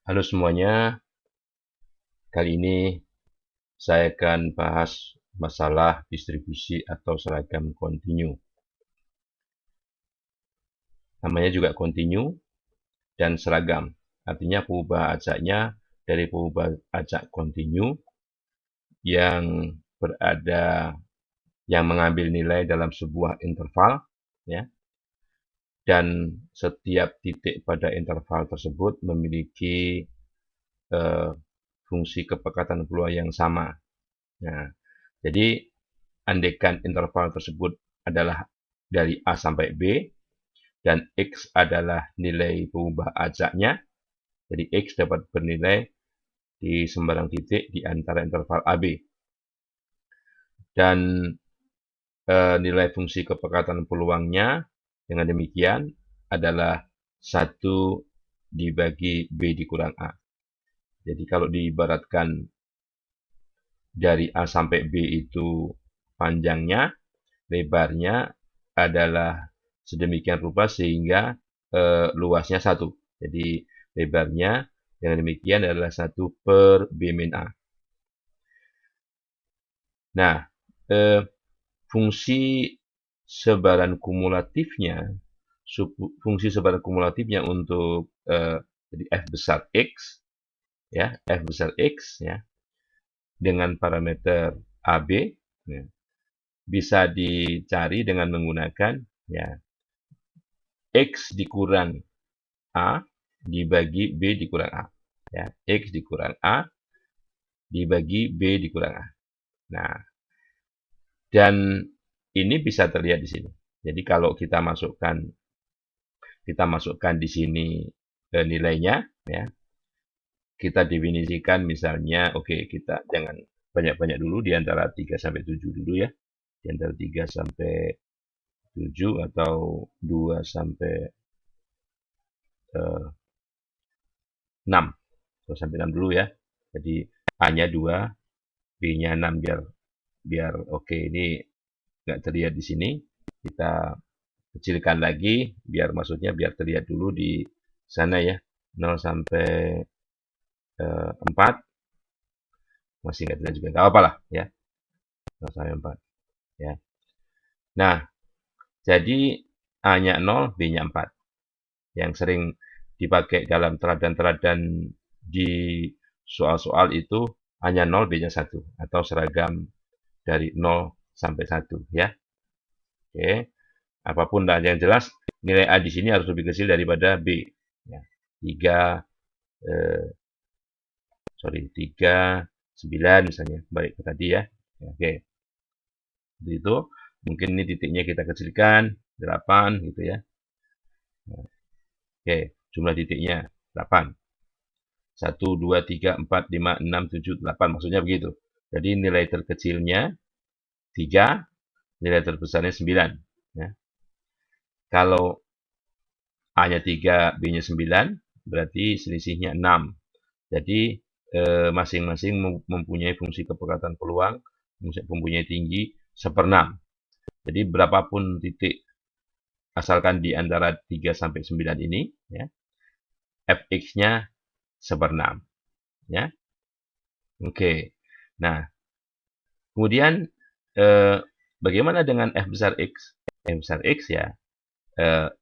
Halo semuanya, kali ini saya akan bahas masalah distribusi atau seragam kontinu. Namanya juga kontinu dan seragam. Artinya pengubah ajaknya dari pengubah ajak kontinu yang berada yang mengambil nilai dalam sebuah interval, ya, dan setiap titik pada interval tersebut memiliki eh, fungsi kepekatan peluang yang sama. Nah, jadi andaikan interval tersebut adalah dari A sampai B, dan X adalah nilai pengubah ajaknya, jadi X dapat bernilai di sembarang titik di antara interval AB. Dan nilai fungsi kepekatan peluangnya dengan demikian adalah 1 dibagi B dikurang A. Jadi kalau diibaratkan dari A sampai B itu panjangnya, lebarnya adalah sedemikian rupa sehingga luasnya 1. Jadi lebarnya dengan demikian adalah 1 per B min A. Nah, fungsi sebaran kumulatifnya, fungsi sebaran kumulatifnya untuk jadi F besar X, ya, F besar X, ya, dengan parameter AB, ya, bisa dicari dengan menggunakan, ya, X dikurang A dibagi B dikurang A. Ya, X dikurang A dibagi B dikurang A. Nah, dan ini bisa terlihat di sini. Jadi kalau kita masukkan di sini nilainya, ya, kita definisikan misalnya, oke, kita jangan banyak-banyak dulu, di antara 3 sampai 7 dulu ya. Di antara 3 sampai 7 atau 2 sampai 6. 2 sampai 6 dulu ya. Jadi A-nya 2, B-nya 6 biar biar oke, ini nggak terlihat di sini. Kita kecilkan lagi biar maksudnya biar terlihat dulu di sana ya. 0 sampai 4 masih nggak terlihat juga, nggak apa-apa lah ya. 0 sampai 4 ya. Nah, jadi A-nya 0, B-nya 4. Yang sering dipakai dalam teladan-teladan di soal-soal itu hanya 0, B-nya 1 atau seragam dari 0 sampai 1 ya. Oke. Apapun lah yang jelas nilai A di sini harus lebih kecil daripada B. Ya. 3 9 misalnya, balik ke tadi ya. Oke. Jadi itu mungkin ini titiknya kita kecilkan 8 gitu ya. Oke, jumlah titiknya 8. 1 2 3 4 5 6 7 8 maksudnya begitu. Jadi nilai terkecilnya 3, nilai terbesarnya 9 ya. Kalau A-nya 3, B-nya 9, berarti selisihnya 6. Jadi masing-masing mempunyai fungsi kepekatan peluang, mempunyai tinggi 1/6. Jadi berapapun titik asalkan di antara 3 sampai 9 ini, ya, fx-nya 1/6. Ya. Oke. Nah, kemudian bagaimana dengan f besar x? F besar x ya,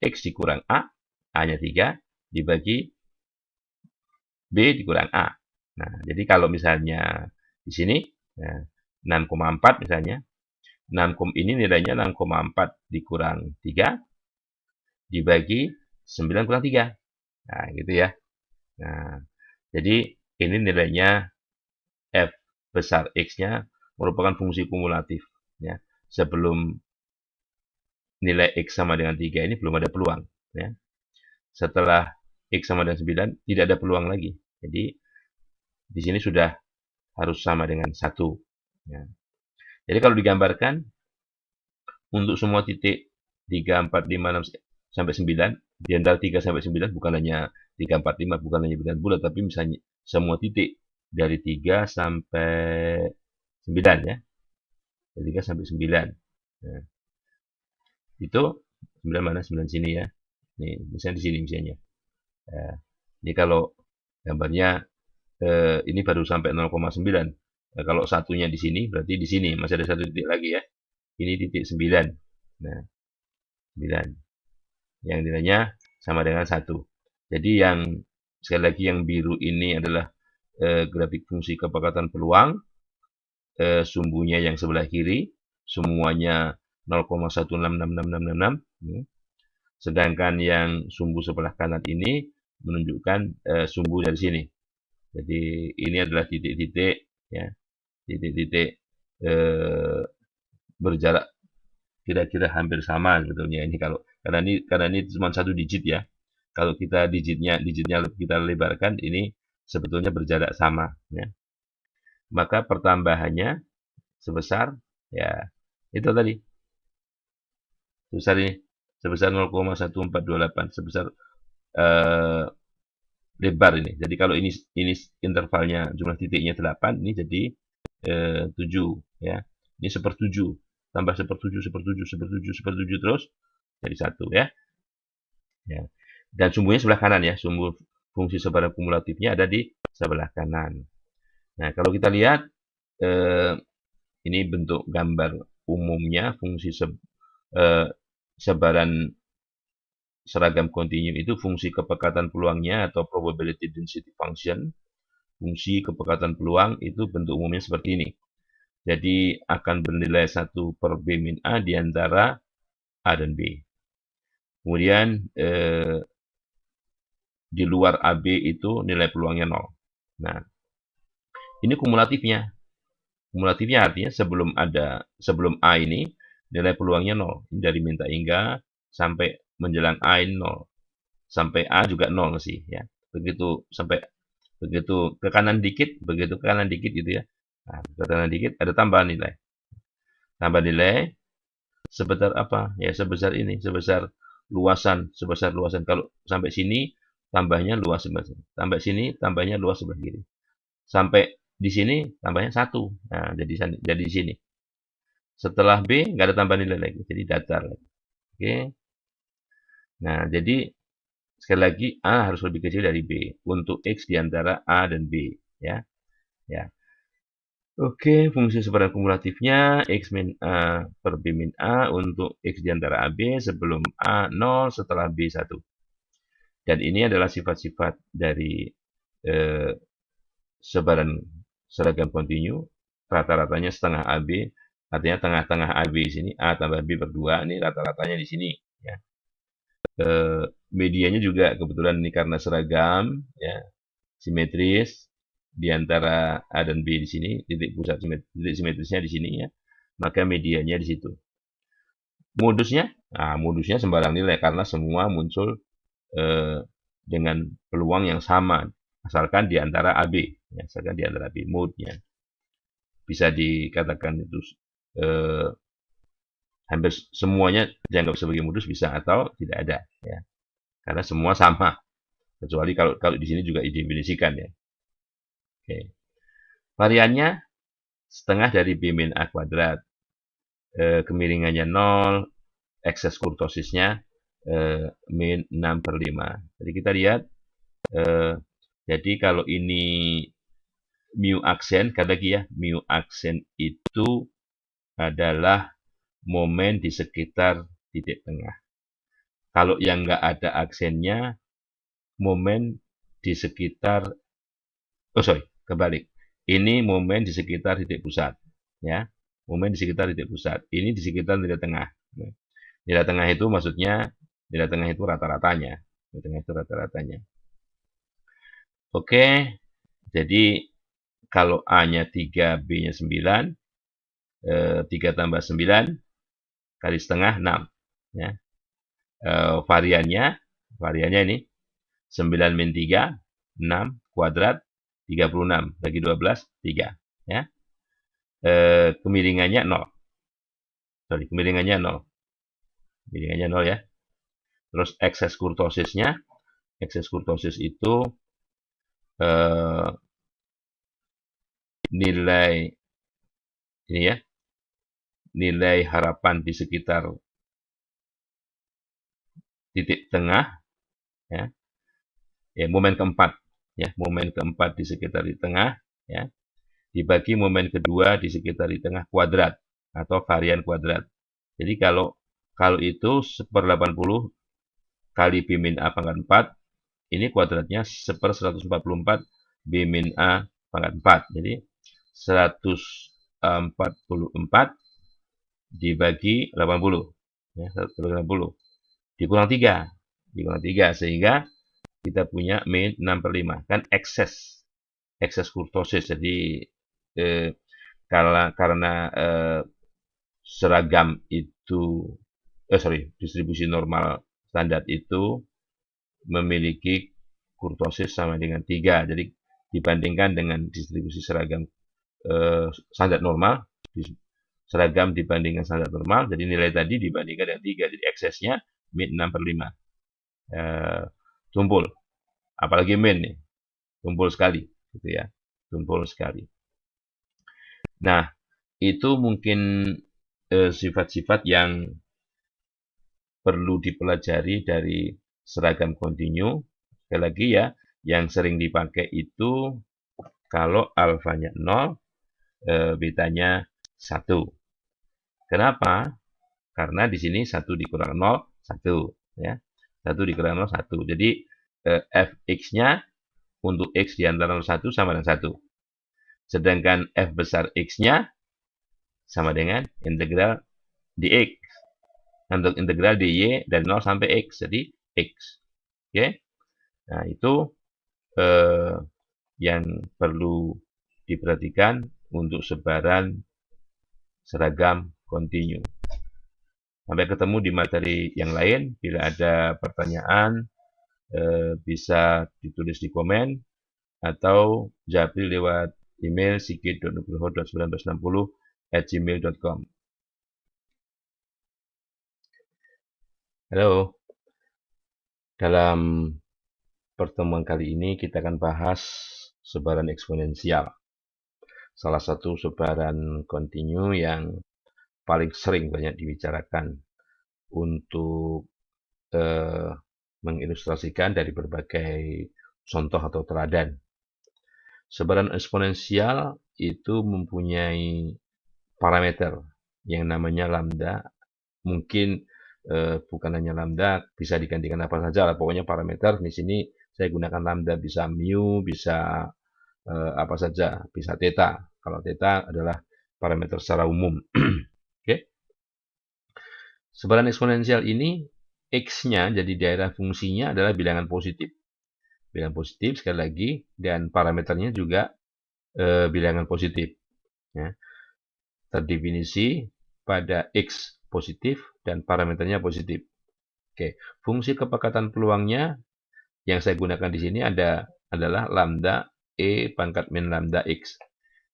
x dikurang a, a-nya 3, dibagi b dikurang a. Nah, jadi kalau misalnya di sini, ya, 6,4 misalnya, ini nilainya 6,4 dikurang 3, dibagi 9 kurang 3. Nah, gitu ya. Nah, jadi ini nilainya f besar x-nya merupakan fungsi kumulatif. Ya. Sebelum nilai x sama dengan 3 ini belum ada peluang. Ya. Setelah x sama dengan 9, tidak ada peluang lagi. Jadi, di sini sudah harus sama dengan 1. Ya. Jadi kalau digambarkan, untuk semua titik 3, 4, 5, 6, sampai 9, di antara 3 sampai 9, bukan hanya 3, 4, 5, bukan hanya bidang bulat, tapi misalnya semua titik dari 3 sampai 9 ya. Dari 3 sampai 9. Nah, itu 9 mana? 9 sini ya. Nih, misalnya di sini misalnya. Nah, ini kalau Gambarnya ini baru sampai 0,9. Nah, kalau satunya di sini, berarti di sini masih ada satu titik lagi ya. Ini titik 9. Nah, 9. Yang nilainya sama dengan 1. Jadi yang sekali lagi yang biru ini adalah grafik fungsi kepekatan peluang, sumbunya yang sebelah kiri, semuanya 0,166666. Sedangkan yang sumbu sebelah kanan ini menunjukkan sumbu dari sini. Jadi ini adalah titik-titik ya, titik-titik berjarak kira-kira hampir sama sebetulnya ini kalau karena ini cuma satu digit ya. Kalau kita digitnya kita lebarkan ini sebetulnya berjarak sama ya. Maka pertambahannya sebesar ya itu tadi. Sebesar ini sebesar 0,1428 sebesar lebar ini. Jadi kalau ini intervalnya jumlah titiknya 8, ini jadi 7 ya. Ini sepertujuh tambah sepertujuh terus jadi 1 ya. Ya. Dan sumbunya sebelah kanan ya. Sumbu fungsi sebaran kumulatifnya ada di sebelah kanan. Nah, kalau kita lihat ini bentuk gambar umumnya fungsi sebaran seragam kontinu itu fungsi kepekatan peluangnya atau probability density function. Fungsi kepekatan peluang itu bentuk umumnya seperti ini. Jadi akan bernilai 1 per B min A di antara A dan B. Kemudian di luar AB itu nilai peluangnya 0. Nah, ini kumulatifnya. Kumulatifnya artinya sebelum A ini nilai peluangnya 0. Dari minta hingga sampai menjelang A ini 0. Sampai A juga 0 sih ya. Begitu ke kanan dikit, gitu ya. Nah, ke kanan dikit ada tambahan nilai. Tambah nilai sebesar apa? Ya sebesar ini, sebesar luasan. Kalau sampai sini tambahnya luas sebelah sini. Sampai sini tambahnya luas sebelah kiri. Sampai di sini tambahnya 1. Nah, jadi di sini. Setelah B nggak ada tambah nilai lagi, jadi datar lagi. Oke. Nah, jadi sekali lagi A harus lebih kecil dari B untuk X di antara A dan B ya. Ya. Oke, fungsi sebaran kumulatifnya X min A per B min A untuk X di antara AB sebelum A 0 setelah B 1. Dan ini adalah sifat-sifat dari sebaran seragam kontinu. Rata-ratanya setengah AB, artinya tengah-tengah AB di sini, A tambah B per 2, ini rata-ratanya di sini. Ya. Medianya juga kebetulan ini karena seragam, ya, simetris, di antara A dan B di sini, titik simetrisnya di sini ya, maka medianya di situ. Modusnya sembarang nilai karena semua muncul dengan peluang yang sama, asalkan di antara AB, ya, asalkan di antara AB mode-nya. Bisa dikatakan itu hampir semuanya dianggap sebagai modus bisa atau tidak ada, ya, karena semua sama, kecuali kalau di sini juga didefinisikan ya. Oke. Variannya setengah dari B min A kuadrat. Kemiringannya 0, ekses kurtosisnya min 6 per 5. Jadi kita lihat, jadi kalau ini mu aksen, kata lagi ya, mu aksen itu adalah momen di sekitar titik tengah. Kalau yang nggak ada aksennya, momen di sekitar, kebalik. Ini momen di sekitar titik pusat, ya. Momen di sekitar titik pusat. Ini di sekitar nilai tengah. Nilai tengah itu maksudnya nilai tengah itu rata-ratanya. Nilai tengah itu rata-ratanya. Oke. Jadi kalau A-nya 3, B-nya 9, 3 tambah 9 kali setengah 6, ya. Variannya ini 9 min 3, 6 kuadrat 36 bagi 12 3 ya. Kemiringannya 0. Kemiringannya 0 ya. Terus ekses kurtosisnya, ekses kurtosis itu nilai ini ya, nilai harapan di sekitar titik tengah ya. Momen keempat ya, momen keempat di sekitar di tengah, ya, dibagi momen kedua di sekitar di tengah kuadrat atau varian kuadrat. Jadi kalau itu 1/80 kali B min A pangkat 4, ini kuadratnya 1/144 B min A pangkat 4. Jadi 144 dibagi 80. Ya, 180. Dikurang 3. Dikurang 3 sehingga kita punya min 6/5. Kan ekses kurtosis. Jadi karena seragam itu distribusi normal standar itu memiliki kurtosis sama dengan 3. Jadi dibandingkan dengan distribusi seragam standar normal, seragam dibandingkan standar normal, jadi nilai tadi dibandingkan dengan 3. Jadi eksesnya min 6/5. Tumpul. Apalagi min nih. Tumpul sekali. Gitu ya. Tumpul sekali. Nah, itu mungkin sifat-sifat yang perlu dipelajari dari seragam kontinu. Sekali lagi ya, yang sering dipakai itu kalau alfanya 0, betanya 1. Kenapa? Karena di sini 1 dikurang 0, 1. Ya. 1 dikurang 0, 1. Jadi fx-nya untuk x di antara 0, 1 sama dengan 1. Sedangkan f besar x-nya sama dengan integral dx. Untuk integral dy dari 0 sampai x. Jadi x. Oke. Nah, itu yang perlu diperhatikan untuk sebaran seragam kontinu. Sampai ketemu di materi yang lain. Bila ada pertanyaan, bisa ditulis di komen atau japri lewat email sigit.nugroho.1960@gmail.com. Halo. Dalam pertemuan kali ini kita akan bahas sebaran eksponensial. Salah satu sebaran kontinu yang paling sering banyak dibicarakan untuk mengilustrasikan dari berbagai contoh atau teladan. Sebaran eksponensial itu mempunyai parameter yang namanya lambda. Mungkin bukan hanya lambda, bisa digantikan apa saja. Pokoknya parameter di sini saya gunakan lambda, bisa mu, bisa apa saja, bisa theta. Kalau theta adalah parameter secara umum. Oke. Sebaran eksponensial ini x-nya jadi daerah fungsinya adalah bilangan positif. Bilangan positif sekali lagi, dan parameternya juga bilangan positif. Ya. Terdefinisi pada x positif dan parameternya positif. Oke, fungsi kepekatan peluangnya yang saya gunakan di sini adalah lambda e pangkat min lambda x.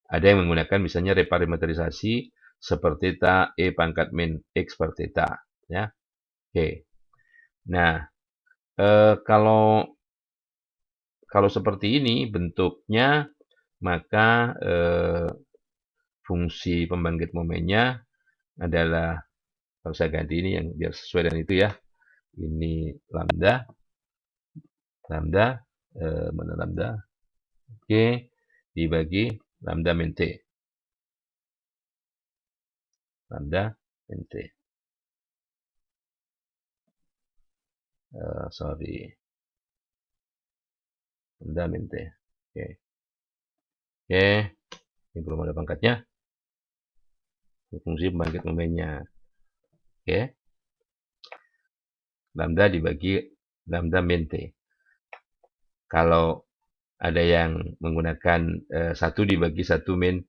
Ada yang menggunakan misalnya reparametrisasi seperti theta e pangkat min x per theta. Ya. Oke. Nah, kalau seperti ini bentuknya, maka fungsi pembangkit momennya adalah, kalau saya ganti ini yang biar sesuai dengan itu ya. Ini lambda, mana lambda? Oke, dibagi lambda min t. Lambda min t. Lambda min t. Oke. Oke, ini belum ada pangkatnya. Fungsi pembangkit momennya. Oke. Lambda dibagi lambda min t. Kalau ada yang menggunakan 1 dibagi 1 min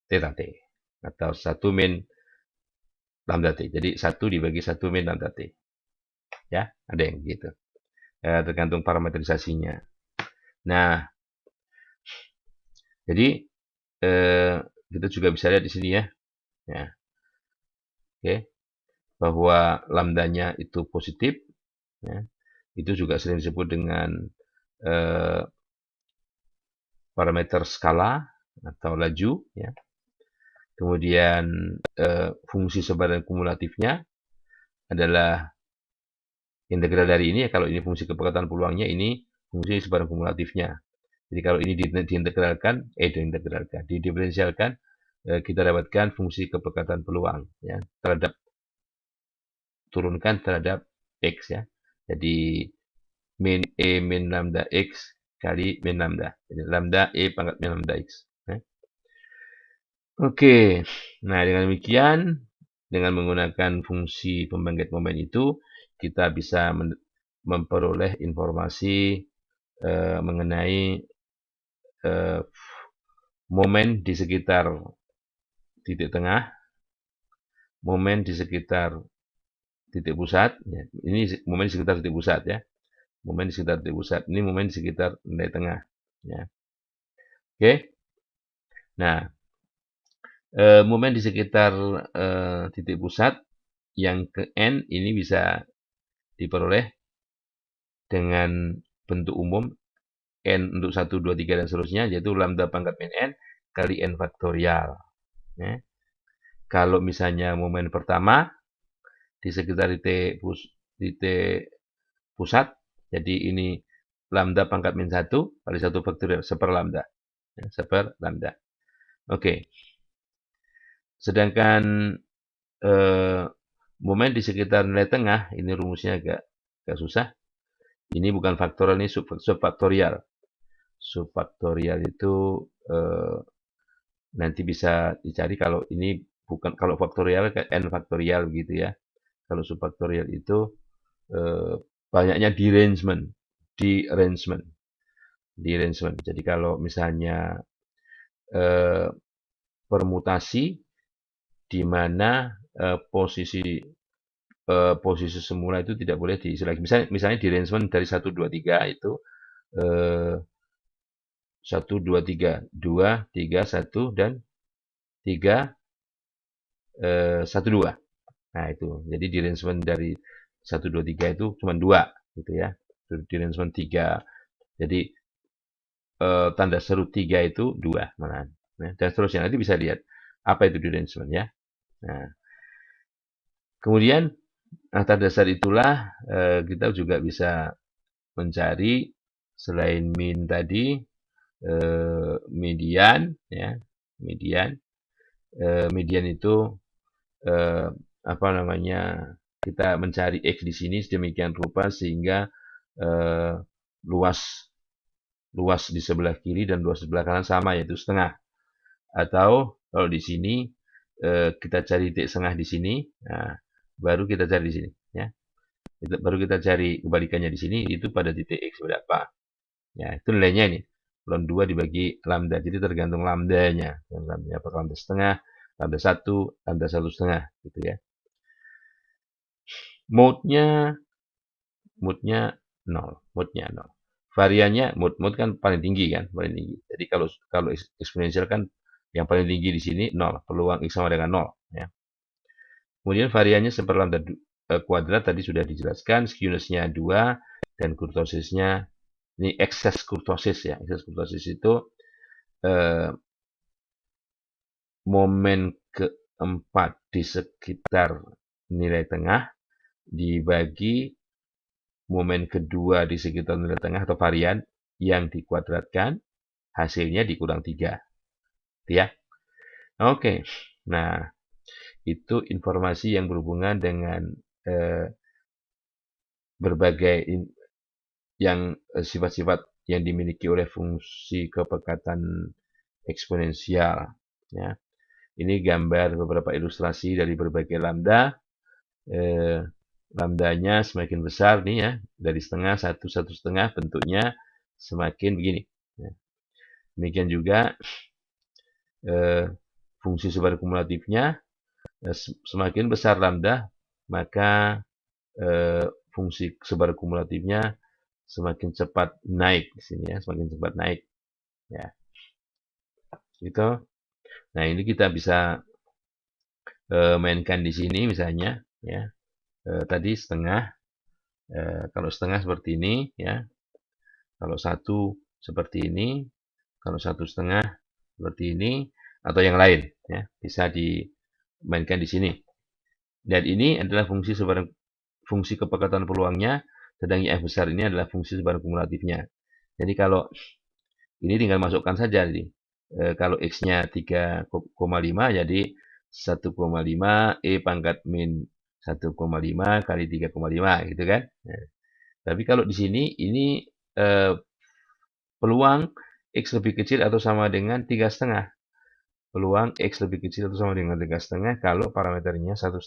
theta t. Atau 1 min lambda t. Jadi 1 dibagi 1 min lambda t. Ya, ada yang gitu. Tergantung parametrisasinya. Nah, jadi kita juga bisa lihat di sini ya. Ya. Oke. Bahwa lambdanya itu positif. Ya. Itu juga sering disebut dengan parameter skala atau laju. Ya. Kemudian fungsi sebaran kumulatifnya adalah integral dari ini. Kalau ini fungsi kepekatan peluangnya, ini fungsi sebarang kumulatifnya. Jadi kalau ini didiferensialkan, kita dapatkan fungsi kepekatan peluang ya terhadap turunkan terhadap X ya. Jadi min E min lambda X kali min lambda. Jadi lambda E pangkat min lambda X. Ya. Oke, nah dengan demikian, dengan menggunakan fungsi pembangkit momen itu, kita bisa memperoleh informasi mengenai momen di sekitar titik tengah, momen di sekitar titik pusat, ya. Ini momen di sekitar titik pusat ya, momen di sekitar titik pusat, ini momen di sekitar nilai tengah, ya. Oke, nah momen di sekitar titik pusat yang ke n ini bisa diperoleh dengan bentuk umum n untuk 1, 2, 3 dan seterusnya, yaitu lambda pangkat min n kali n faktorial. Ya. Kalau misalnya momen pertama di sekitar titik pusat, jadi ini lambda pangkat min 1 kali 1 faktorial seper lambda. Ya, seper lambda. Oke. Sedangkan momen di sekitar nilai tengah, ini rumusnya agak susah. Ini bukan faktorial, ini subfaktorial. Subfaktorial itu nanti bisa dicari kalau ini bukan, kalau faktorial kayak n faktorial begitu ya. Kalau subfaktorial itu banyaknya derangement. Jadi kalau misalnya permutasi di mana posisi semula itu tidak boleh diisi lagi. Misalnya derangement dari 1, 2, 3 itu 1, 2, 3, 2, 3, 1, dan 3, 1, 2. Nah, itu. Jadi derangement dari 1, 2, 3 itu cuma 2. Gitu ya. Derangement 3. Jadi, tanda seru 3 itu 2 malahan. Nah, dan seterusnya. Nanti bisa lihat apa itu derangement ya. Nah, kemudian, atas dasar itulah kita juga bisa mencari selain min tadi, median ya, median itu apa namanya, kita mencari X di sini sedemikian rupa sehingga luas di sebelah kiri dan luas di sebelah kanan sama, yaitu setengah. Atau kalau di sini kita cari titik setengah di sini, nah, baru kita cari di sini ya. Baru kita cari kebalikannya di sini, itu pada titik X berapa. Ya, itu nilainya ini. Ln 2 dibagi lambda. Jadi tergantung lambdanya. Lambdanya apakah lambda setengah, lambda 1, lambda 1 setengah. Gitu ya. Mode-nya 0. Mode-nya 0. Variannya, mode kan paling tinggi kan. Paling tinggi. Jadi kalau eksponensial kan yang paling tinggi di sini 0. Peluang X sama dengan 0. Ya. Kemudian variannya seper lambda kuadrat tadi sudah dijelaskan. Skewness-nya 2. Dan kurtosisnya, ini ekses kurtosis ya. Ekses kurtosis itu momen keempat di sekitar nilai tengah dibagi momen kedua di sekitar nilai tengah atau varian yang dikuadratkan, hasilnya dikurang 3. Ya. Oke. Nah, itu informasi yang berhubungan dengan berbagai yang sifat-sifat yang dimiliki oleh fungsi kepekatan eksponensial. Ya. Ini gambar beberapa ilustrasi dari berbagai lambda. Lambdanya semakin besar nih ya, dari setengah, 1, 1,5 bentuknya semakin begini. Ya. Demikian juga fungsi sebar kumulatifnya, semakin besar lambda, maka fungsi sebar kumulatifnya semakin cepat naik di sini ya, semakin cepat naik. Ya. Gitu. Nah, ini kita bisa mainkan di sini misalnya ya. Tadi setengah, kalau setengah seperti ini ya. Kalau 1 seperti ini, kalau 1,5 seperti ini, atau yang lain ya, bisa dimainkan di sini. Dan ini adalah fungsi kepekatan peluangnya, sedang F besar ini adalah fungsi sebaran kumulatifnya. Jadi kalau ini tinggal masukkan saja nih. Kalau X-nya 3,5 jadi 1,5 E pangkat min 1,5 kali 3,5 gitu kan. Nah, tapi kalau di sini ini eh, peluang X lebih kecil atau sama dengan 3,5. Peluang X lebih kecil atau sama dengan 3,5 kalau parameternya 1,5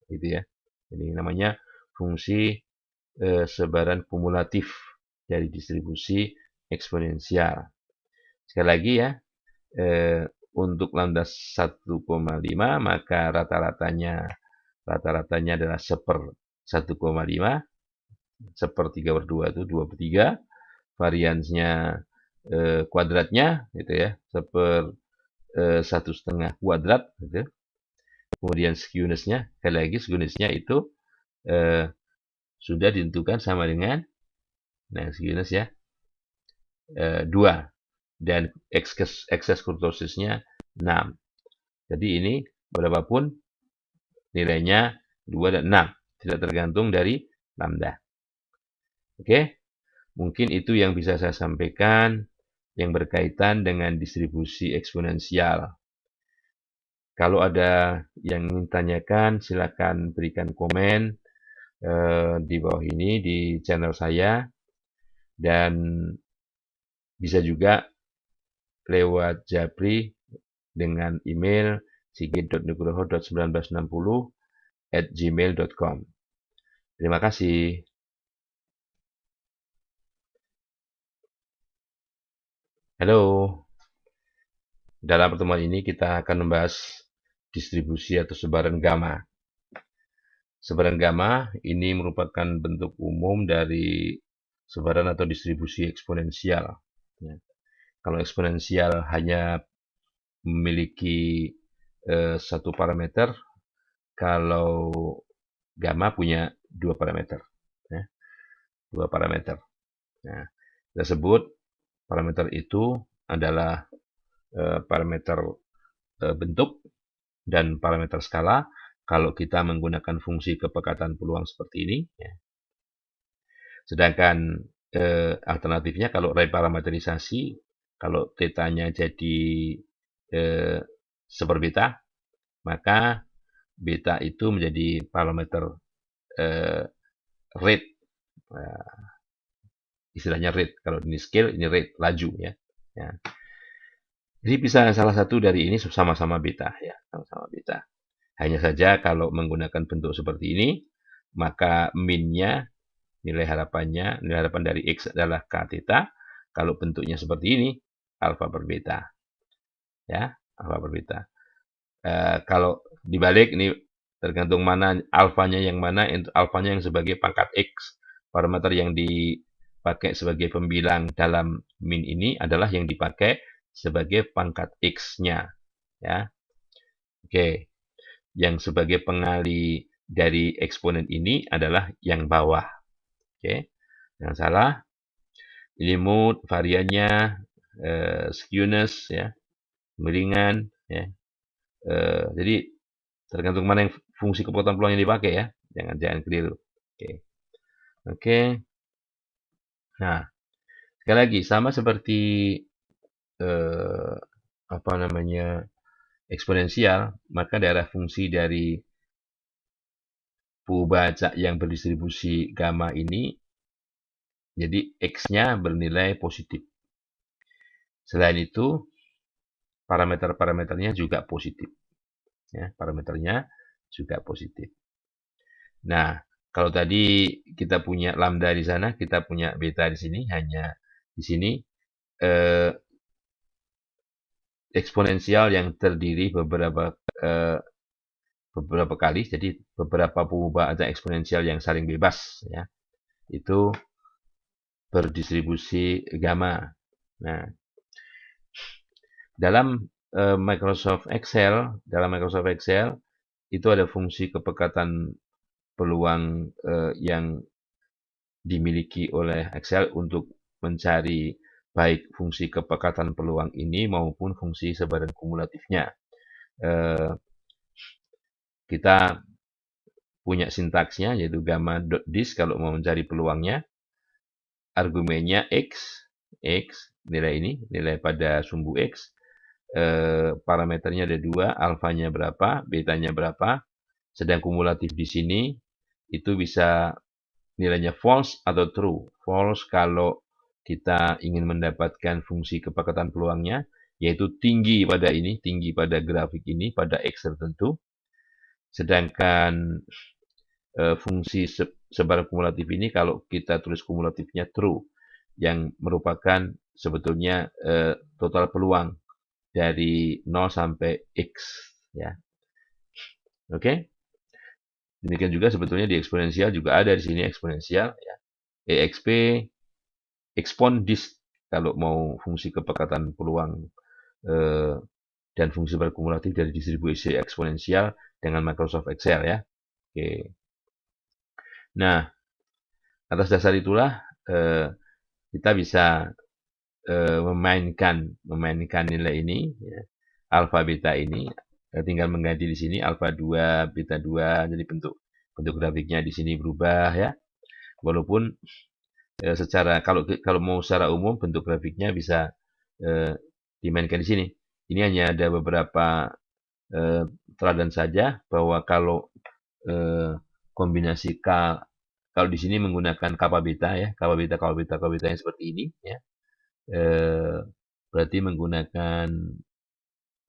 gitu ya. Jadi namanya fungsi sebaran kumulatif dari distribusi eksponensial. Sekali lagi ya, untuk lambda 1,5 maka rata-ratanya adalah 1,5, 1/3/2 itu 2/3, variansnya kuadratnya gitu ya, 1/1,5 kuadrat gitu. Kemudian skewness-nya, sekali lagi skewness-nya itu sudah ditentukan sama dengan, nah skewness ya, 2 dan excess kurtosisnya 6. Jadi ini berapapun nilainya 2 dan 6, tidak tergantung dari lambda. Oke, mungkin itu yang bisa saya sampaikan yang berkaitan dengan distribusi eksponensial. Kalau ada yang ingin tanyakan, silakan berikan komen di bawah ini di channel saya, dan bisa juga lewat Japri dengan email sigit.nugroho.1960@gmail.com. Terima kasih. Halo, dalam pertemuan ini kita akan membahas distribusi atau sebaran gamma. Sebaran gamma ini merupakan bentuk umum dari sebaran atau distribusi eksponensial. Kalau eksponensial hanya memiliki satu parameter, kalau gamma punya dua parameter. Ya, dua parameter. Nah, kita sebut parameter itu adalah parameter bentuk dan parameter skala. Kalau kita menggunakan fungsi kepekatan peluang seperti ini, ya. Sedangkan alternatifnya kalau reparametrisasi, kalau θ-nya jadi seperbeta, maka beta itu menjadi parameter rate. Istilahnya rate. Kalau ini scale, ini rate, laju ya. Ya. Jadi bisa salah satu dari ini sama-sama beta ya, sama-sama beta. Hanya saja kalau menggunakan bentuk seperti ini, maka min-nya, nilai harapan dari X adalah K theta. Kalau bentuknya seperti ini, alfa per beta. Ya, alfa per beta. Kalau dibalik ini tergantung mana alfanya yang mana, alfanya yang sebagai pangkat X. Parameter yang dipakai sebagai pembilang dalam min ini adalah yang dipakai sebagai pangkat X-nya. Ya. Oke. Yang sebagai pengali dari eksponen ini adalah yang bawah. Oke. Jangan salah. Ini mood, variannya, skewness, ya, kemiringan, ya. Jadi tergantung mana yang fungsi kepekatan peluang yang dipakai ya. Jangan keliru. Oke. Oke. Nah, sekali lagi sama seperti apa namanya eksponensial, maka daerah fungsi dari baca yang berdistribusi gamma ini, jadi X-nya bernilai positif. Selain itu, parameter-parameternya juga positif. Ya, parameternya juga positif. Nah, kalau tadi kita punya lambda di sana, kita punya beta di sini, hanya di sini eksponensial yang terdiri beberapa kali, jadi beberapa pemubah eksponensial yang saling bebas, ya, itu berdistribusi gamma. Nah, dalam Microsoft Excel itu ada fungsi kepekatan peluang yang dimiliki oleh Excel untuk mencari baik fungsi kepekatan peluang ini maupun fungsi sebaran kumulatifnya. Kita punya sintaksnya yaitu gamma.dis kalau mau mencari peluangnya. Argumennya X, X, nilai ini, nilai pada sumbu X, parameternya ada 2, alfanya berapa, betanya berapa, sedang kumulatif di sini, itu bisa nilainya false atau true. False kalau kita ingin mendapatkan fungsi kepekatan peluangnya, yaitu tinggi pada ini, tinggi pada grafik ini, pada X tertentu. Sedangkan fungsi sebar kumulatif ini, kalau kita tulis kumulatifnya true, yang merupakan sebetulnya total peluang dari 0 sampai X. Ya. Oke. Demikian juga sebetulnya di eksponensial juga ada di sini eksponensial. Ya. EXP, expon dis, kalau mau fungsi kepekatan peluang dan fungsi berkumulatif dari distribusi eksponensial dengan Microsoft Excel ya. Oke. Nah, atas dasar itulah kita bisa memainkan nilai ini, ya, alfa beta ini, tinggal mengganti di sini alfa 2, beta 2, jadi bentuk grafiknya di sini berubah ya. Walaupun kalau mau secara umum bentuk grafiknya bisa dimainkan di sini. Ini hanya ada beberapa teladan saja bahwa kalau kombinasi kalau di sini menggunakan kappa beta ya, kappa beta yang seperti ini ya. Berarti menggunakan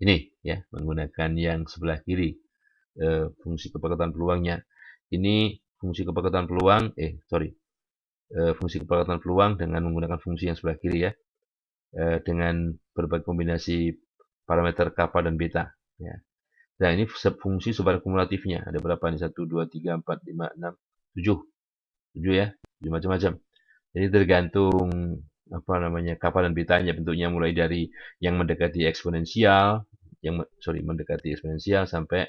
ini ya, menggunakan yang sebelah kiri fungsi kepekatan peluangnya. Ini fungsi kepekatan peluang, fungsi kepekatan peluang dengan menggunakan fungsi yang sebelah kiri ya, dengan berbagai kombinasi parameter kappa dan beta. Ya. Nah ini fungsi sebar kumulatifnya. Ada berapa nih? 1, 2, 3, 4, 5, 6, 7. 7 ya, 7 macam-macam. Jadi tergantung apa namanya kappa dan betanya, bentuknya mulai dari yang mendekati eksponensial, mendekati eksponensial sampai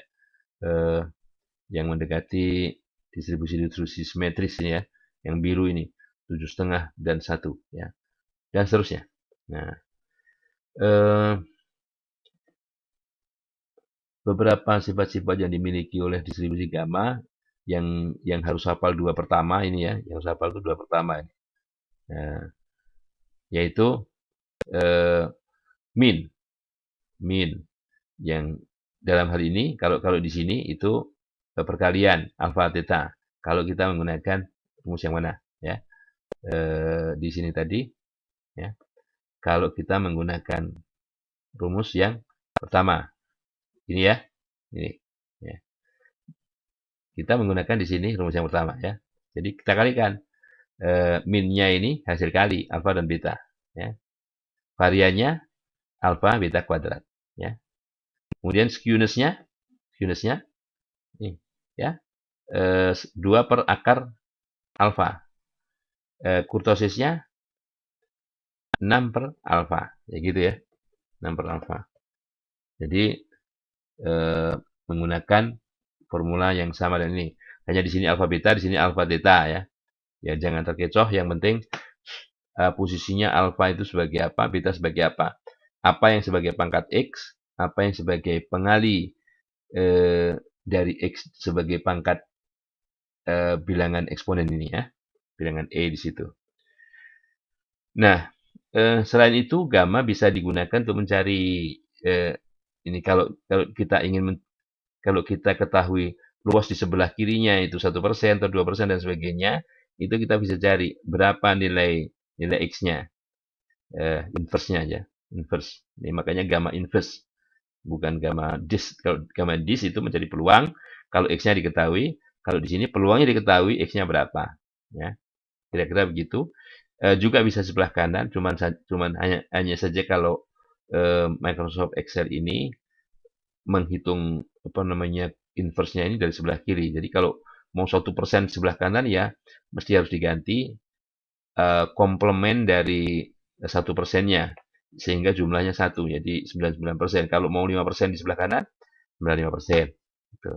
yang mendekati distribusi simetris ini ya, yang biru ini 7,5 dan 1 ya, dan seterusnya. Nah, beberapa sifat-sifat yang dimiliki oleh distribusi gamma yang harus hafal 2 pertama ini ya, yang harus hafal itu 2 pertama ini. Nah, yaitu min yang dalam hal ini kalau di sini itu perkalian alfa theta. Kalau kita menggunakan rumus yang mana ya? Di sini tadi ya. Kalau kita menggunakan rumus yang pertama. Ini ya. Ini ya. Kita menggunakan di sini rumus yang pertama ya. Jadi kita kalikan minnya ini hasil kali alfa dan beta ya. Variannya alfa beta kuadrat ya. Kemudian skewness-nya ini ya. 2 per akar alfa. Kurtosisnya 6 per alfa. Ya gitu ya. 6 per alfa. Jadi menggunakan formula yang sama dengan ini. Hanya di sini alfa beta, di sini alfa theta ya. Ya jangan terkecoh, yang penting posisinya alfa itu sebagai apa, beta sebagai apa. Apa yang sebagai pangkat X, apa yang sebagai pengali dari X sebagai pangkat bilangan eksponen ini ya. Bilangan E di situ. Nah, selain itu gamma bisa digunakan untuk mencari ini kalau kita ketahui luas di sebelah kirinya itu 1% atau 2% dan sebagainya, itu kita bisa cari berapa nilai X-nya, inverse-nya aja, inverse. Ini makanya gamma inverse, bukan gamma dis. Kalau gamma dis itu mencari peluang, kalau X-nya diketahui, kalau di sini peluangnya diketahui, X-nya berapa, ya. Kira-kira begitu. Juga bisa sebelah kanan, cuman hanya saja kalau Microsoft Excel ini menghitung apa namanya inverse-nya ini dari sebelah kiri. Jadi kalau mau 1% sebelah kanan ya mesti harus diganti komplement dari 1%-nya sehingga jumlahnya 1. Jadi 99%. Kalau mau 5% di sebelah kanan 95%. Gitu.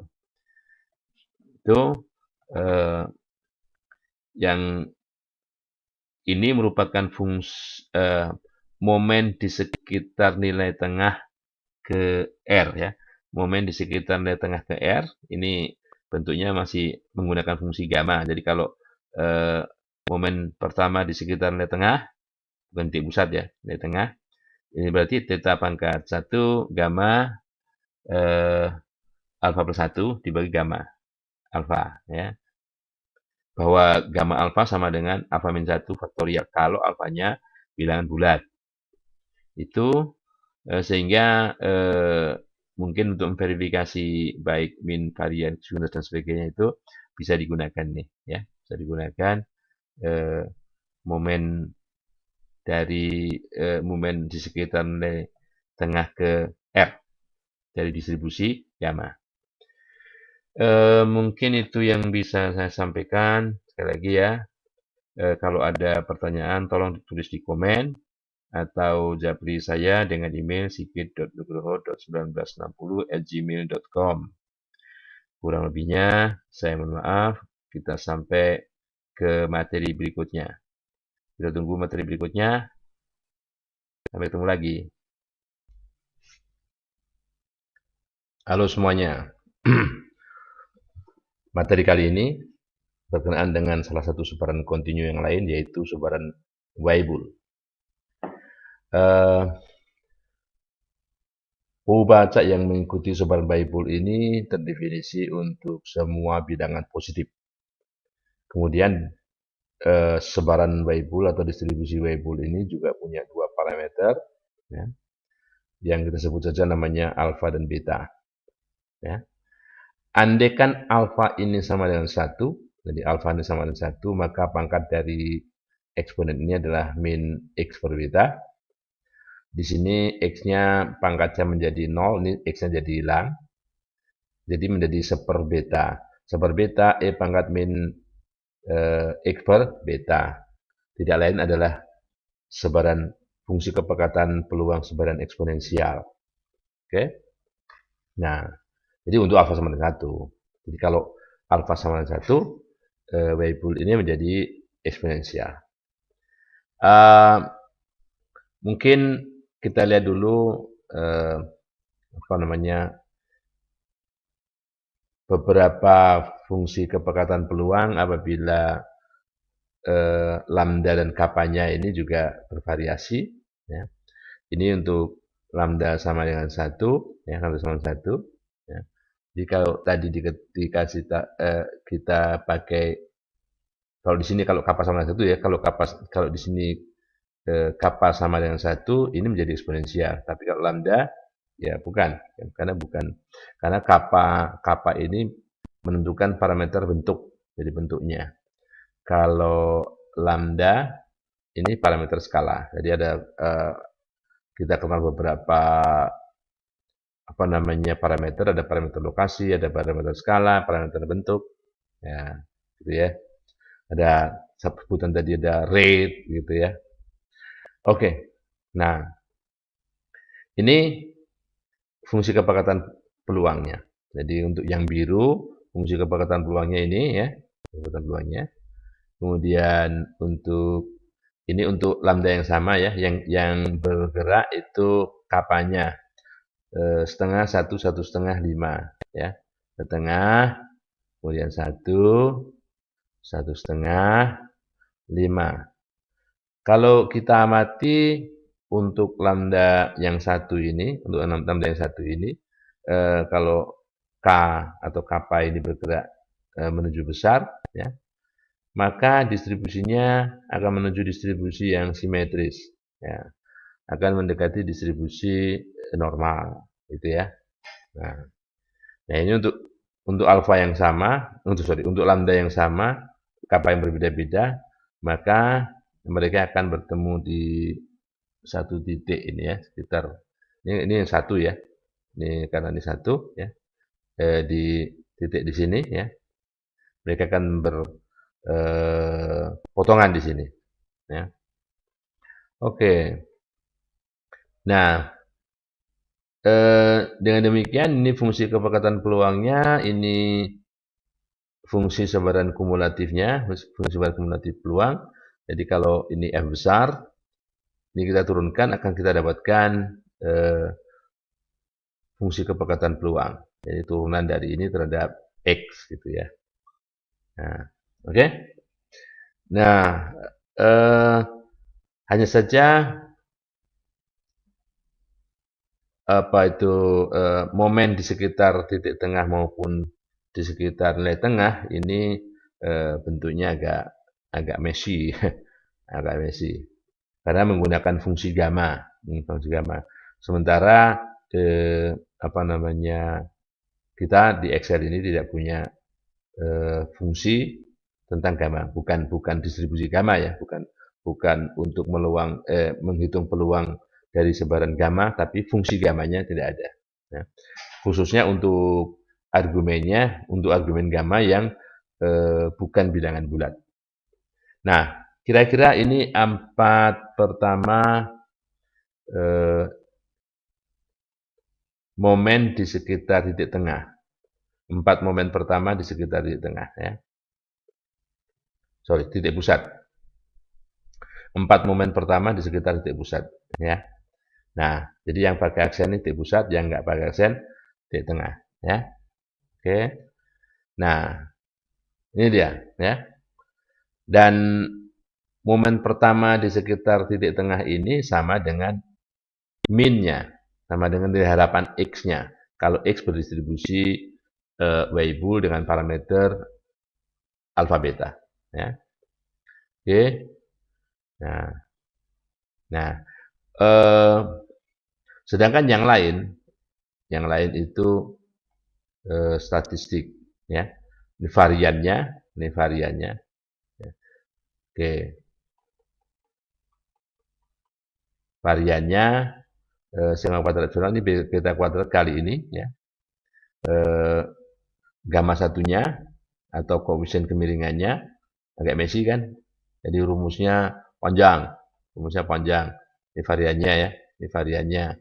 Itu yang ini merupakan fungsi momen di sekitar nilai tengah ke R ya. Momen di sekitar nilai tengah ke R ini bentuknya masih menggunakan fungsi gamma. Jadi kalau momen pertama di sekitar nilai tengah, bukan titik pusat ya, nilai tengah. Ini berarti theta pangkat 1 gamma alfa plus 1 dibagi gamma alfa ya. Bahwa gamma alfa sama dengan alfa min 1 faktorial kalau alfanya bilangan bulat. Itu sehingga mungkin untuk memverifikasi baik min, varian, sinus dan sebagainya itu bisa digunakan nih ya, bisa digunakan momen dari momen di sekitar nilai tengah ke R dari distribusi gamma. Mungkin itu yang bisa saya sampaikan. Sekali lagi ya, kalau ada pertanyaan tolong ditulis di komen atau japri saya dengan email sigit.nugroho.1960@gmail.com. Kurang lebihnya saya mohon maaf. Kita sampai ke materi berikutnya. Kita tunggu materi berikutnya. Sampai ketemu lagi. Halo semuanya. Materi kali ini berkenaan dengan salah satu sebaran kontinu yang lain, yaitu sebaran Weibull. Baca yang mengikuti sebaran Weibull ini terdefinisi untuk semua bilangan positif. Kemudian sebaran Weibull atau distribusi Weibull ini juga punya dua parameter, ya, yang kita sebut saja namanya alfa dan beta. Ya. Andaikan alfa ini sama dengan 1, jadi alfa ini sama dengan 1, maka pangkat dari eksponen ini adalah min x per beta. Di sini x-nya pangkatnya menjadi 0, ini x-nya jadi hilang. Jadi menjadi seper beta. Seper beta E pangkat min x per beta. Tidak lain adalah sebaran fungsi kepekatan peluang sebaran eksponensial. Oke. Nah, jadi untuk alfa sama dengan 1. Jadi kalau alfa sama dengan 1, Weibull ini menjadi eksponensial. Mungkin kita lihat dulu beberapa fungsi kepekatan peluang apabila lambda dan kapanya ini juga bervariasi. Ya. Ini untuk lambda sama dengan 1, ya, lambda sama dengan 1. Ya. Jadi kalau tadi dikasih kita pakai, kalau di sini kalau kappa sama dengan 1 ya, kalau di sini kappa sama dengan 1, ini menjadi eksponensial. Tapi kalau lambda, ya bukan, karena kappa ini menentukan parameter bentuk, jadi bentuknya. Kalau lambda ini parameter skala. Jadi ada kita kenal beberapa parameter, ada parameter lokasi, ada parameter skala, parameter bentuk, ya, gitu ya. Ada sebutan tadi ada rate, gitu ya. Oke, nah ini fungsi kepekatan peluangnya. Jadi untuk yang biru fungsi kepekatan peluangnya ini ya, kepekatan peluangnya. Kemudian untuk ini untuk lambda yang sama ya, yang bergerak itu kapanya setengah 1, 1,5, 5 ya, setengah, kemudian 1, 1,5, 5. Kalau kita amati untuk lambda yang 1 ini, untuk lambda yang 1 ini, kalau K atau kappa ini bergerak menuju besar, ya, maka distribusinya akan menuju distribusi yang simetris, ya, akan mendekati distribusi normal, gitu ya. Nah ini untuk alfa yang sama, untuk lambda yang sama, kappa yang berbeda-beda, maka mereka akan bertemu di satu titik ini ya, sekitar ini yang 1 ya, ini karena ini 1 ya, di titik di sini ya, mereka akan berpotongan di sini ya. Oke, nah dengan demikian ini fungsi kepekatan peluangnya, ini fungsi sebaran kumulatifnya, fungsi sebaran kumulatif peluang. Jadi kalau ini F besar, ini kita turunkan, akan kita dapatkan fungsi kepekatan peluang. Jadi turunan dari ini terhadap X gitu ya. Nah, oke. Nah, Hanya saja momen di sekitar titik tengah maupun di sekitar nilai tengah ini bentuknya agak messy, agak messy. Karena menggunakan fungsi gamma, Sementara kita di Excel ini tidak punya fungsi tentang gamma, bukan distribusi gamma ya, bukan untuk menghitung peluang dari sebaran gamma, tapi fungsi gammanya tidak ada. Ya. Khususnya untuk argumen gamma yang bukan bilangan bulat. Nah, kira-kira ini 4 pertama momen di sekitar titik tengah. 4 momen pertama di sekitar titik tengah ya. Titik pusat. 4 momen pertama di sekitar titik pusat ya. Nah, jadi yang pakai aksen ini titik pusat, yang nggak pakai aksen titik tengah ya. Oke. Nah, ini dia ya. Dan momen pertama di sekitar titik tengah ini sama dengan min-nya, sama dengan nilai harapan X-nya. Kalau X berdistribusi Weibull dengan parameter alfa beta. Ya. Oke. Nah, sedangkan yang lain itu statistik. Ya. Ini variannya. Ya. Oke. Variannya sigma kuadrat epsilon ini beta kuadrat kali ini ya. Gamma satunya atau koefisien kemiringannya agak messy kan. Jadi rumusnya panjang. Ini variannya ya. Ini variannya.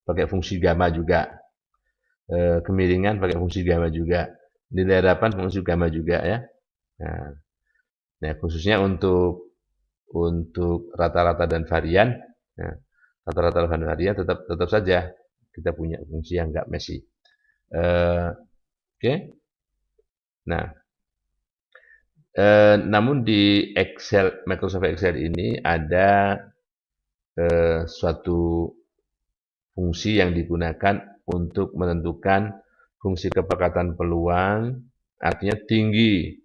Pakai fungsi gamma juga. Kemiringan pakai fungsi gamma juga. Nilai harapan fungsi gamma juga ya. Nah, khususnya untuk rata-rata dan varian, rata-rata dan varian tetap saja kita punya fungsi yang enggak messy. Oke. Nah, namun di Microsoft Excel ini ada suatu fungsi yang digunakan untuk menentukan fungsi kepekatan peluang, artinya tinggi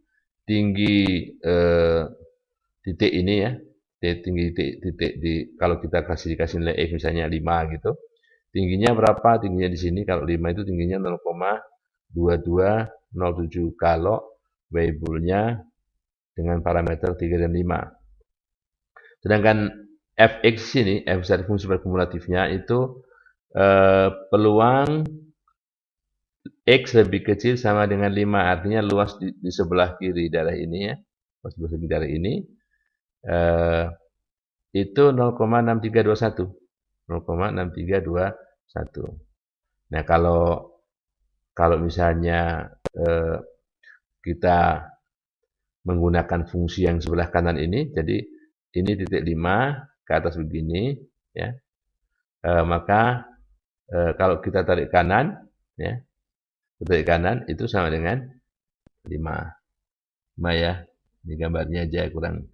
titik ini ya, tinggi titik kalau kita dikasih nilai X misalnya 5 gitu, tingginya berapa? Tingginya di sini kalau 5 itu tingginya 0,2207 kalau Weibull-nya dengan parameter 3 dan 5. Sedangkan fx ini, f dari fungsi kumulatifnya itu peluang x lebih kecil sama dengan 5, artinya luas di sebelah kiri daerah ini ya, luas di sebelah kiri daerah ini itu 0,6321. 0,6321. Nah, kalau misalnya kita menggunakan fungsi yang sebelah kanan ini, jadi ini titik 5 ke atas begini ya. Maka kalau kita tarik kanan ya, tarik kanan itu sama dengan 5 ya. Ini gambarnya aja kurang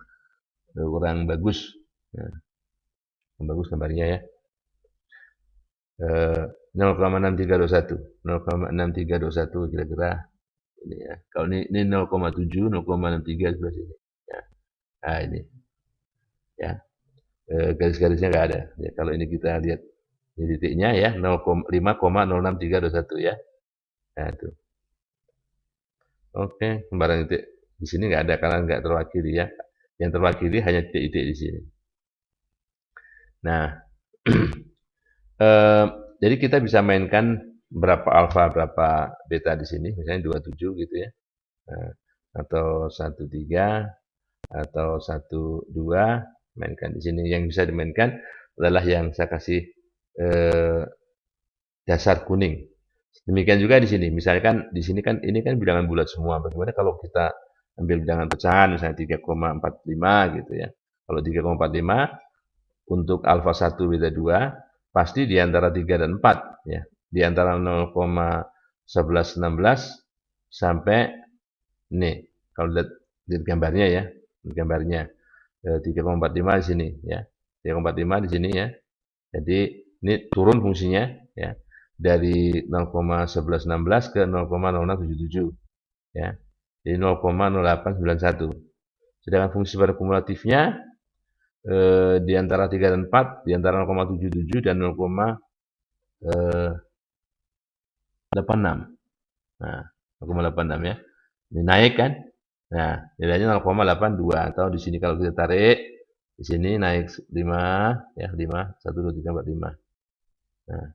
bagus. Nah, bagus gambarnya ya. 0,6321 kira-kira ini ya. Kalau ini 0,7 0,63 sebelah sini ya. Nah, ini ya. Garis-garisnya nggak ada ya. Kalau ini kita lihat di titiknya ya 5,06321 ya. Nah, itu. Oke, sembarang titik di sini nggak ada karena nggak terwakili ya. Yang terwakili hanya titik-titik di sini. Nah, jadi kita bisa mainkan berapa alfa, berapa beta di sini, misalnya 27 gitu ya, atau 13, atau 12, mainkan di sini. Yang bisa dimainkan adalah yang saya kasih dasar kuning. Demikian juga di sini, misalkan di sini kan ini kan bilangan bulat semua. Bagaimana kalau kita ambil bilangan pecahan, misalnya 3,45 gitu ya. Kalau 3,45 untuk alfa 1 beta 2 pasti di antara 3 dan 4 ya. Di antara 0,1116 sampai ini kalau lihat gambarnya ya, gambarnya 3,45 di sini ya. 3,45 di sini ya. Jadi ini turun fungsinya ya dari 0,1116 ke 0,0677 ya. Jadi 0,0891. Sedangkan fungsi pada kumulatifnya di antara 3 dan 4 di antara 0,77 dan 0,86. Nah, 0,86 ya. Ini naik kan? Nah, nilainya 0,82 atau di sini kalau kita tarik di sini naik 5 ya, 5 1 2 3 4 5. Nah,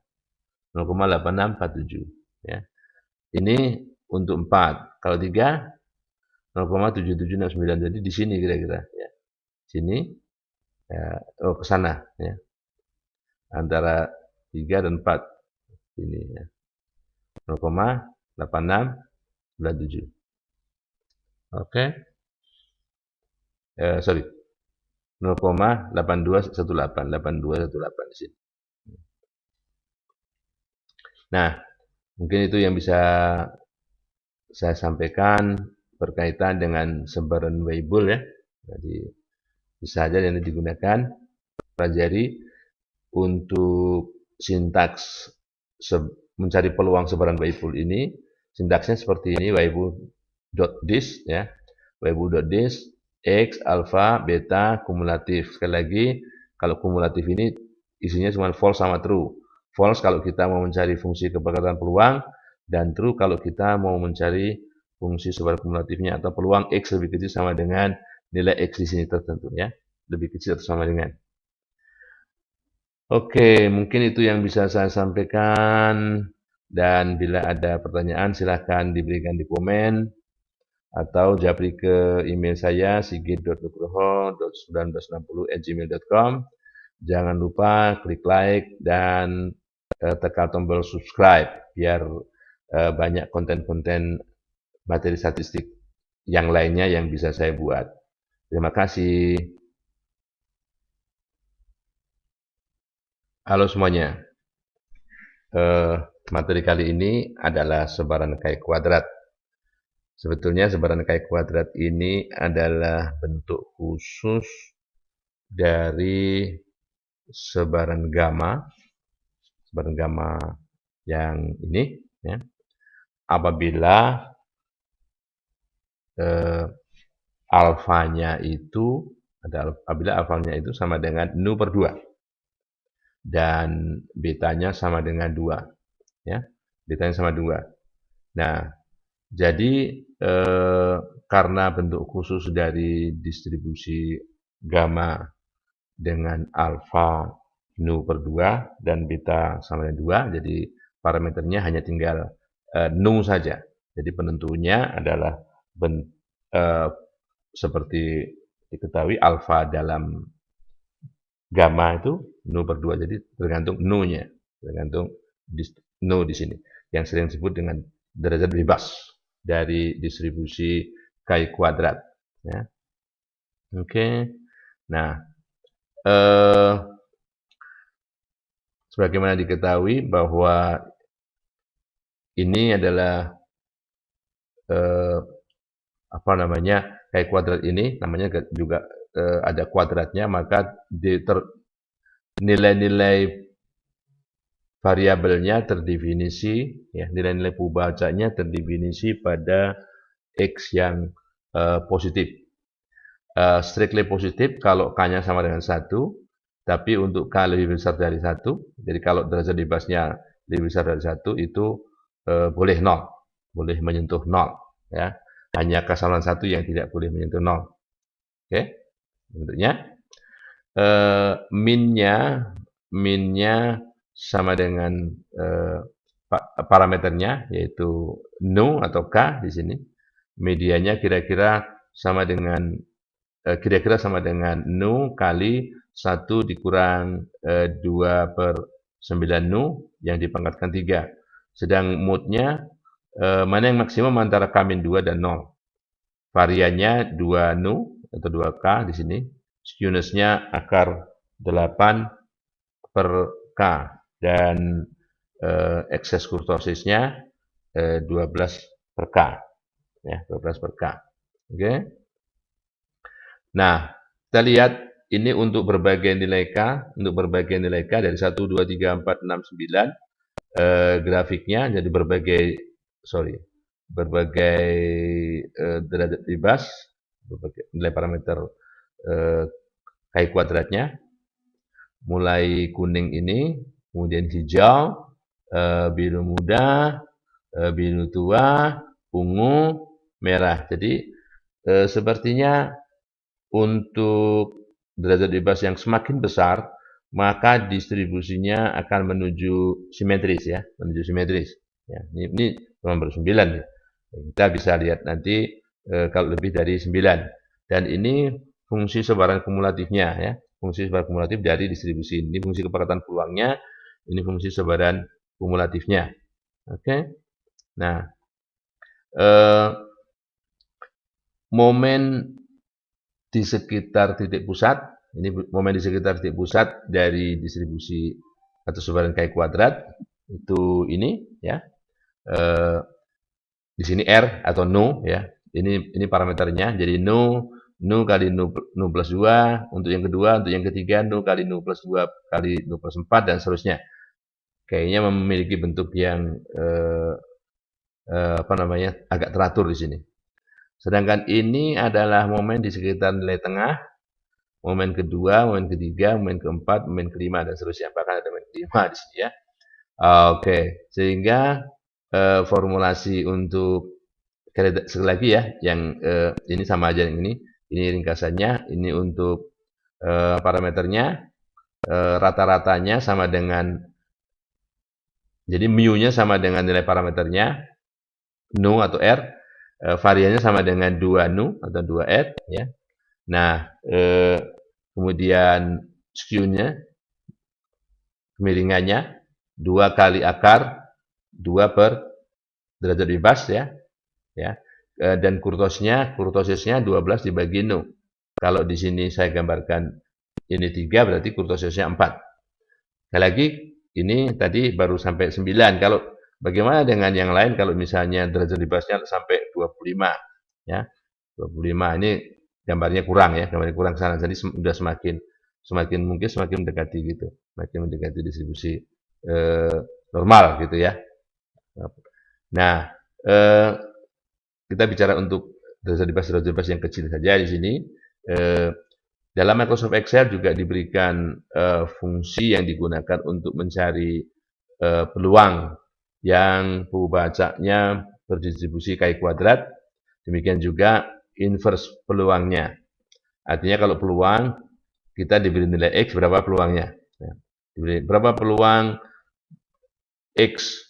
0,8647 ya. Ini untuk 4. Kalau 3 0,7769. Jadi di sini kira-kira ya. Sini ya, ke sana ya. Antara 3 dan 4 ini ya. 0,8697. Oke. Sorry. 0,8218 di sini. Nah, mungkin itu yang bisa saya sampaikan berkaitan dengan sebaran Weibull ya. Jadi bisa saja yang digunakan pelajari untuk sintaks mencari peluang sebaran Weibull ini. Sintaksnya seperti ini, Weibull.dis ya. Weibull.dis X, alpha, beta, kumulatif. Sekali lagi, kalau kumulatif ini isinya cuma false sama true. False kalau kita mau mencari fungsi keberkaitan peluang, dan true kalau kita mau mencari fungsi sebaran kumulatifnya atau peluang X lebih kecil sama dengan nilai X di sini tertentu ya. Lebih kecil atau sama dengan. Oke, mungkin itu yang bisa saya sampaikan. Dan bila ada pertanyaan silahkan diberikan di komen atau japri ke email saya sigit.nugroho.1960@gmail.com. Jangan lupa klik like dan tekan tombol subscribe biar banyak konten-konten materi statistik yang lainnya yang bisa saya buat. Terima kasih. Halo semuanya. Materi kali ini adalah sebaran Chi kuadrat. Sebetulnya sebaran Chi kuadrat ini adalah bentuk khusus dari sebaran gamma yang ini ya. Apabila alfanya itu sama dengan nu per 2 dan betanya sama dengan 2 ya. Betanya sama 2. Nah, jadi karena bentuk khusus dari distribusi gamma dengan alfa nu per 2 dan beta sama dengan 2, jadi parameternya hanya tinggal nu saja. Jadi penentunya adalah seperti diketahui alfa dalam gamma itu nu per 2, jadi tergantung nu-nya, tergantung nu di sini, yang sering disebut dengan derajat bebas dari distribusi Chi kuadrat. Ya. Oke, nah sebagaimana diketahui bahwa ini adalah Chi kuadrat ini namanya juga ada kuadratnya, maka nilai-nilai variabelnya terdefinisi, ya, nilai-nilai pembacanya terdefinisi pada X yang positif. Strictly positif kalau K-nya sama dengan 1, tapi untuk K lebih besar dari 1, jadi kalau derajat bebasnya lebih besar dari 1, itu boleh 0, boleh menyentuh 0. Ya. Hanya kesalahan 1 yang tidak boleh menyentuh 0. Oke, bentuknya. Minnya sama dengan parameternya, yaitu nu atau K di sini. Medianya kira-kira sama dengan nu kali 1 dikurang 2 per 9 nu yang dipangkatkan 3. Sedang mode-nya mana yang maksimum antara K-2 dan 0. Variannya 2 nu atau 2K di sini. Skewness-nya akar 8 per K dan excess kurtosisnya 12 per K. Ya, 12 per K. Oke. Nah, kita lihat ini untuk berbagai nilai K, dari 1, 2, 3, 4, 6, 9, grafiknya jadi berbagai derajat bebas, berbagai nilai parameter KI kuadratnya, mulai kuning ini, kemudian hijau, biru muda, biru tua, ungu, merah. Jadi sepertinya untuk derajat bebas yang semakin besar, maka distribusinya akan menuju simetris ya, Ya, ini nomor 9 ya. Kita bisa lihat nanti kalau lebih dari 9. Dan ini fungsi sebaran kumulatifnya ya. Fungsi sebaran kumulatif dari distribusi. Ini fungsi kepadatan peluangnya, ini fungsi sebaran kumulatifnya. Oke. Nah, momen di sekitar titik pusat, ini momen di sekitar titik pusat dari distribusi atau sebaran KI kuadrat itu ini ya. Di sini R atau nu ya. Ini parameternya. Jadi nu kali nu plus 2 untuk yang kedua, untuk yang ketiga nu kali nu plus 2 kali nu plus 4 dan seterusnya. Kayaknya memiliki bentuk yang agak teratur di sini. Sedangkan ini adalah momen di sekitar nilai tengah, momen kedua, momen ketiga, momen keempat, momen kelima, dan seterusnya. Bahkan ada momen kelima di sini ya. Oke, sehingga formulasi untuk sekali lagi ya, yang ini sama aja yang ini ringkasannya, ini untuk parameternya, rata-ratanya sama dengan, jadi mu-nya sama dengan nilai parameternya, nu atau R, variannya sama dengan 2 nu atau 2 R ya. Nah, kemudian skew-nya, kemiringannya 2 kali akar 2 per derajat bebas ya. Dan kurtosisnya 12 dibagi nu. Kalau di sini saya gambarkan ini 3 berarti kurtosisnya 4. Sekali lagi ini tadi baru sampai 9. Kalau bagaimana dengan yang lain kalau misalnya derajat bebasnya sampai 25 ya. 25 ini gambarnya kurang ya, gambarnya kurang sana. Jadi sudah semakin mungkin semakin mendekati gitu, semakin mendekati distribusi normal gitu ya. Nah, kita bicara untuk derajat bebas yang kecil saja di sini. Dalam Microsoft Excel juga diberikan fungsi yang digunakan untuk mencari peluang yang pembacanya berdistribusi KI kuadrat. Demikian juga inverse peluangnya. Artinya kalau peluang kita diberi nilai X, berapa peluangnya? Diberi berapa peluang X,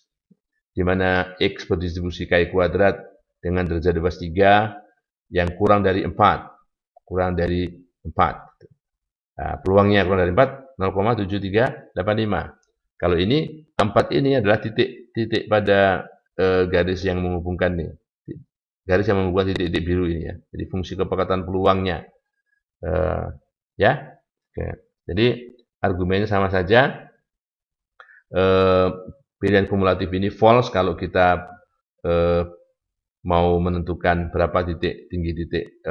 di mana X berdistribusi KI kuadrat dengan derajat bebas 3 yang kurang dari 4. Nah, peluangnya kurang dari 4, 0,7385. Kalau ini 4 ini adalah titik pada garis yang menghubungkan nih. Garis yang menghubungkan titik-titik biru ini ya. Jadi fungsi kepekatan peluangnya. Ya. Oke. Jadi argumennya sama saja. Pilihan kumulatif ini false kalau kita mau menentukan berapa tinggi titik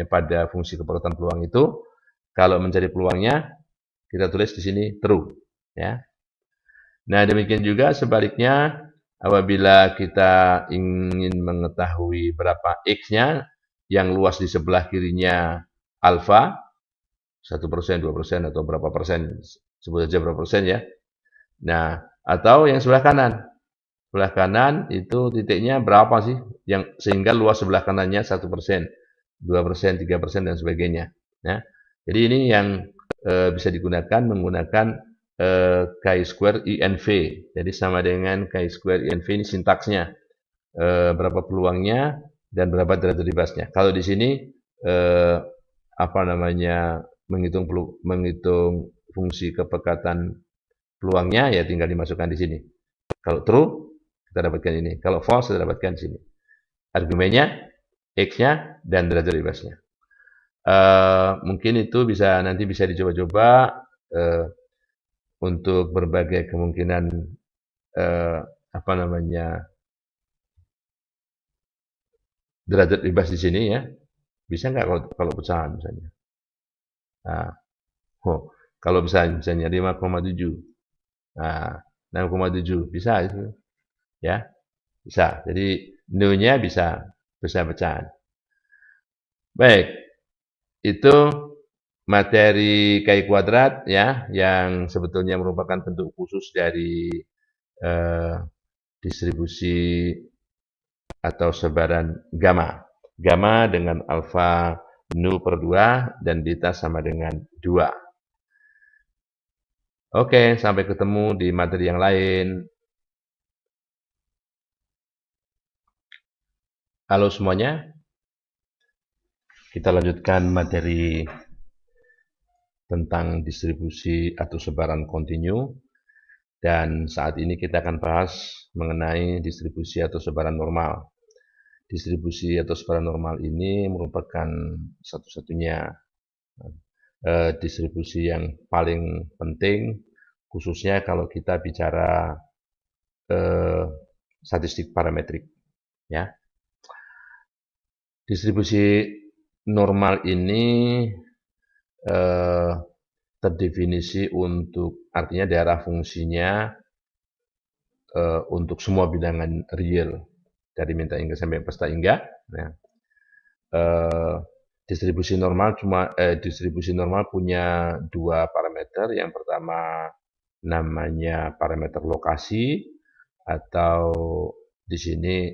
pada fungsi kepekatan peluang itu. Kalau mencari peluangnya kita tulis di sini true ya. Nah, demikian juga sebaliknya apabila kita ingin mengetahui berapa X-nya yang luas di sebelah kirinya alfa 1%, 2% atau berapa persen, sebut saja berapa persen ya. Nah, atau yang sebelah kanan. Sebelah kanan itu titiknya berapa sih yang sehingga luas sebelah kanannya 1%, 2%, 3% dan sebagainya. Ya. Jadi ini yang bisa digunakan menggunakan chi-square INV. Jadi sama dengan chi-square INV ini sintaksnya. Berapa peluangnya dan berapa derajat bebasnya. Kalau di sini menghitung fungsi kepekatan peluangnya ya tinggal dimasukkan di sini. Kalau true kita dapatkan ini. Kalau false kita dapatkan di sini. Argumennya X-nya dan derajat bebasnya. Mungkin itu nanti bisa dicoba-coba untuk berbagai kemungkinan derajat bebas di sini ya. Bisa nggak kalau pecahan misalnya? Nah, kalau misalnya 5,7. Nah, 6,7 bisa itu ya, bisa. Jadi nilainya bisa pecahan. Baik, itu materi Ki kuadrat ya, yang sebetulnya merupakan bentuk khusus dari eh, distribusi atau sebaran gamma. Gamma dengan alfa nu per 2 dan beta sama dengan 2. Oke, sampai ketemu di materi yang lain. Halo semuanya, kita lanjutkan materi tentang distribusi atau sebaran kontinu. Dan saat ini kita akan bahas mengenai distribusi atau sebaran normal. Distribusi atau sebaran normal ini merupakan satu-satunya distribusi yang paling penting, khususnya kalau kita bicara statistik parametrik. Ya, distribusi normal ini terdefinisi untuk artinya daerah fungsinya untuk semua bilangan real dari minta hingga sampai pesta hingga. Nah, distribusi normal punya dua parameter. Yang pertama namanya parameter lokasi, atau di sini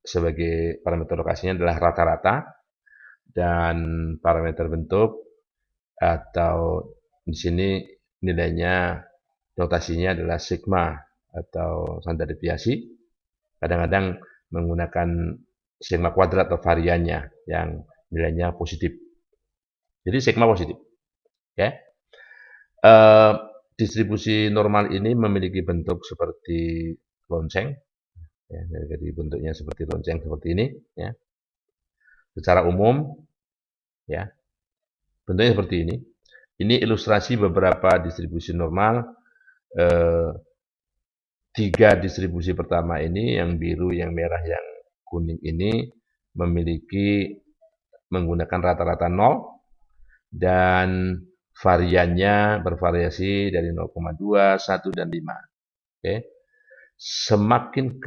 sebagai parameter lokasinya adalah rata-rata, dan parameter bentuk atau di sini nilainya notasinya adalah sigma atau standar deviasi. Kadang-kadang menggunakan sigma kuadrat atau variannya yang nilainya positif. Jadi sigma positif. Ya. Distribusi normal ini memiliki bentuk seperti lonceng. Ya, jadi bentuknya seperti lonceng seperti ini. Ya. Secara umum, ya, bentuknya seperti ini. Ini ilustrasi beberapa distribusi normal. 3 distribusi pertama ini, yang biru, yang merah, yang kuning ini memiliki menggunakan rata-rata 0 dan variannya bervariasi dari 0,2, 1, dan 5. Oke. Semakin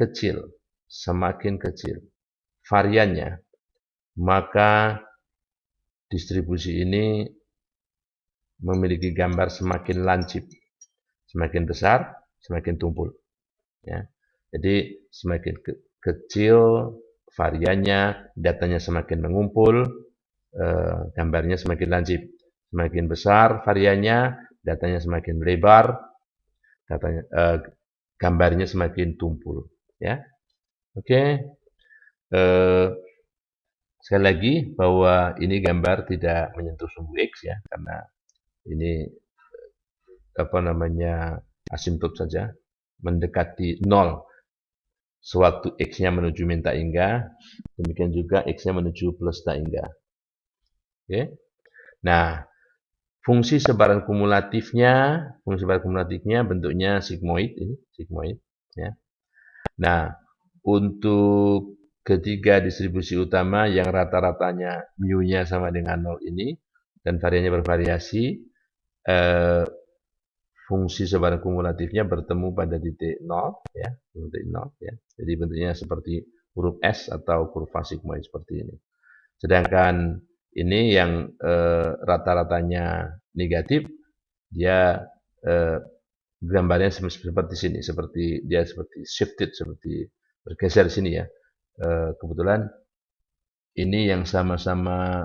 kecil variannya, maka distribusi ini memiliki gambar semakin lancip. Semakin besar, semakin tumpul. Ya. Jadi semakin kecil variannya, datanya semakin mengumpul, gambarnya semakin lancip. Semakin besar variannya, datanya semakin lebar, gambarnya semakin tumpul. Ya, oke. Sekali lagi bahwa ini gambar tidak menyentuh sumbu X ya, karena ini asimtot saja, mendekati 0 sewaktu X-nya menuju min tak hingga, demikian juga X-nya menuju plus tak hingga. Oke. Nah, fungsi sebaran kumulatifnya bentuknya sigmoid, ini sigmoid. Ya. Nah, untuk ketiga distribusi utama yang rata-ratanya mu-nya sama dengan 0 ini, dan variannya bervariasi, fungsi sebaran kumulatifnya bertemu pada titik 0, ya, titik 0, ya. Jadi bentuknya seperti huruf S atau kurva sigmoid seperti ini. Sedangkan ini yang rata-ratanya negatif, dia gambarnya seperti sini, seperti shifted, seperti bergeser sini ya. Kebetulan ini yang sama-sama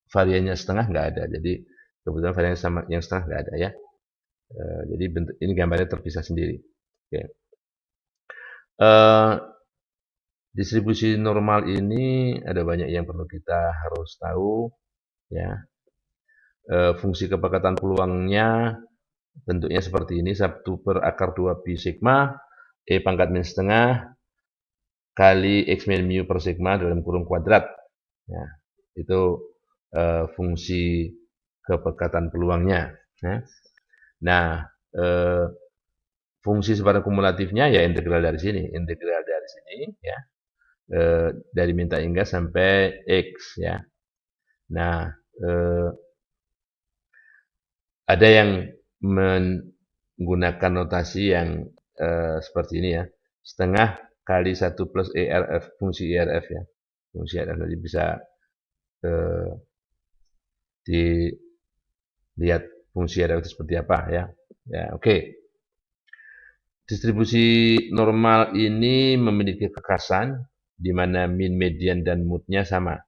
variannya setengah nggak ada, jadi kebetulan variannya sama yang setengah nggak ada ya. Jadi bentuk ini gambarnya terpisah sendiri. Oke. Distribusi normal ini ada banyak yang perlu kita harus tahu ya. Fungsi kepekatan peluangnya bentuknya seperti ini, 1 per akar 2 pi sigma E pangkat min setengah kali X min mu per sigma dalam kurung kuadrat. Ya, itu fungsi kepekatan peluangnya. Ya. Nah, fungsi sebaran kumulatifnya ya integral dari sini ya, dari min tak hingga sampai X ya. Nah, Ada yang menggunakan notasi yang seperti ini ya, setengah kali 1 plus ERF, fungsi ERF ya. Fungsi ERF nanti bisa dilihat fungsi ERF itu seperti apa ya. Ya, oke. Distribusi normal ini memiliki kekhasan di mana min, median, dan mode-nya sama.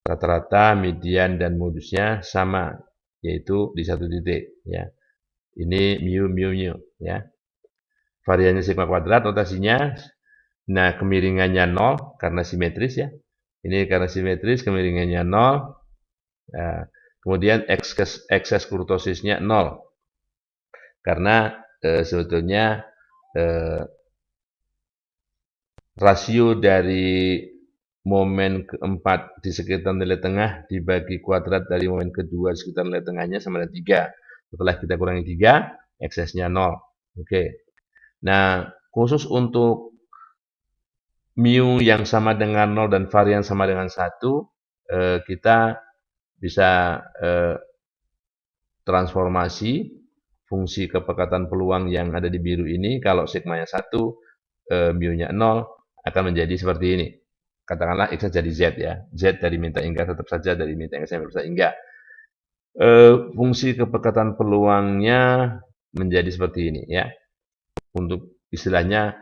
Rata-rata, median, dan modusnya sama, yaitu di satu titik ya. Ini mu, mu, mu ya. Variannya sigma kuadrat notasinya. Nah, kemiringannya 0 karena simetris ya. Ini karena simetris kemiringannya 0. Nah, kemudian ekses kurtosisnya 0. Karena sebetulnya rasio dari momen keempat di sekitar nilai tengah dibagi kuadrat dari momen kedua di sekitar nilai tengahnya sama dengan 3. Setelah kita kurangi 3, eksesnya 0. Oke. Nah, khusus untuk mu yang sama dengan 0 dan varian sama dengan 1, kita bisa transformasi fungsi kepekatan peluang yang ada di biru ini. Kalau sigmanya 1, mu-nya 0, akan menjadi seperti ini. Katakanlah X jadi Z ya. Z dari minta hingga tetap saja dari minta hingga sampai hingga. Fungsi kepekatan peluangnya menjadi seperti ini ya. Untuk istilahnya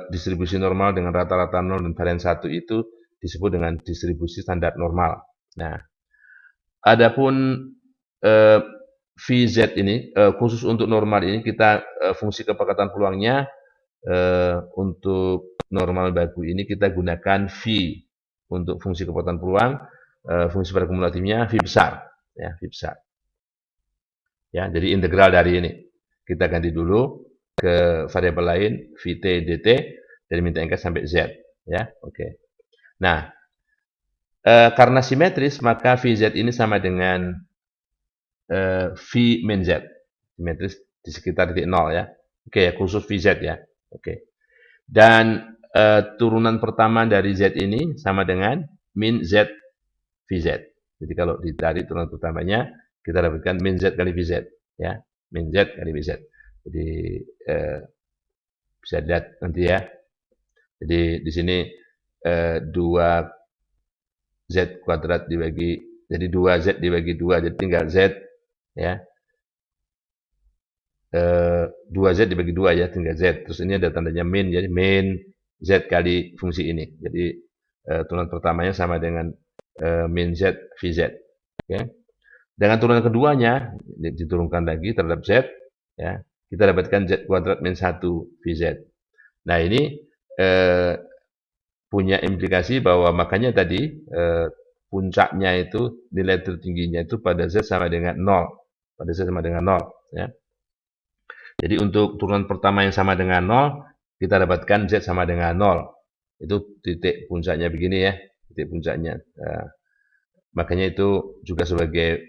distribusi normal dengan rata-rata 0 dan varian 1 itu disebut dengan distribusi standar normal. Nah, adapun VZ ini khusus untuk normal ini kita fungsi kepekatan peluangnya untuk normal baku ini kita gunakan V untuk fungsi kepekatan peluang, fungsi parakumulatifnya V besar ya, V besar. Ya, jadi integral dari ini. Kita ganti dulu ke variabel lain Vt dt dari minta angka sampai Z ya. Oke. Nah, karena simetris maka Vz ini sama dengan V min Z. Simetris di sekitar titik 0 ya. Oke, ya, khusus Vz ya. Oke. Dan turunan pertama dari Z ini sama dengan min Z Vz. Jadi kalau ditarik turunan pertamanya kita dapatkan min Z kali Vz ya. Min Z kali Vz. Jadi bisa lihat nanti ya. Jadi di sini 2Z kuadrat dibagi, jadi 2Z dibagi 2, jadi tinggal Z ya. 2Z dibagi 2 ya, tinggal Z. Terus ini ada tandanya min, jadi min Z kali fungsi ini. Jadi turunan pertamanya sama dengan min Z Vz. Oke. Dengan turunan keduanya diturunkan lagi terhadap Z ya. Kita dapatkan Z kuadrat min 1 Vz. Nah, ini punya implikasi bahwa makanya tadi puncaknya itu nilai tertingginya itu pada Z sama dengan 0. Pada Z sama dengan 0 ya. Jadi untuk turunan pertama yang sama dengan 0, kita dapatkan Z sama dengan 0. Itu titik puncaknya begini ya, titik puncaknya. Makanya itu juga sebagai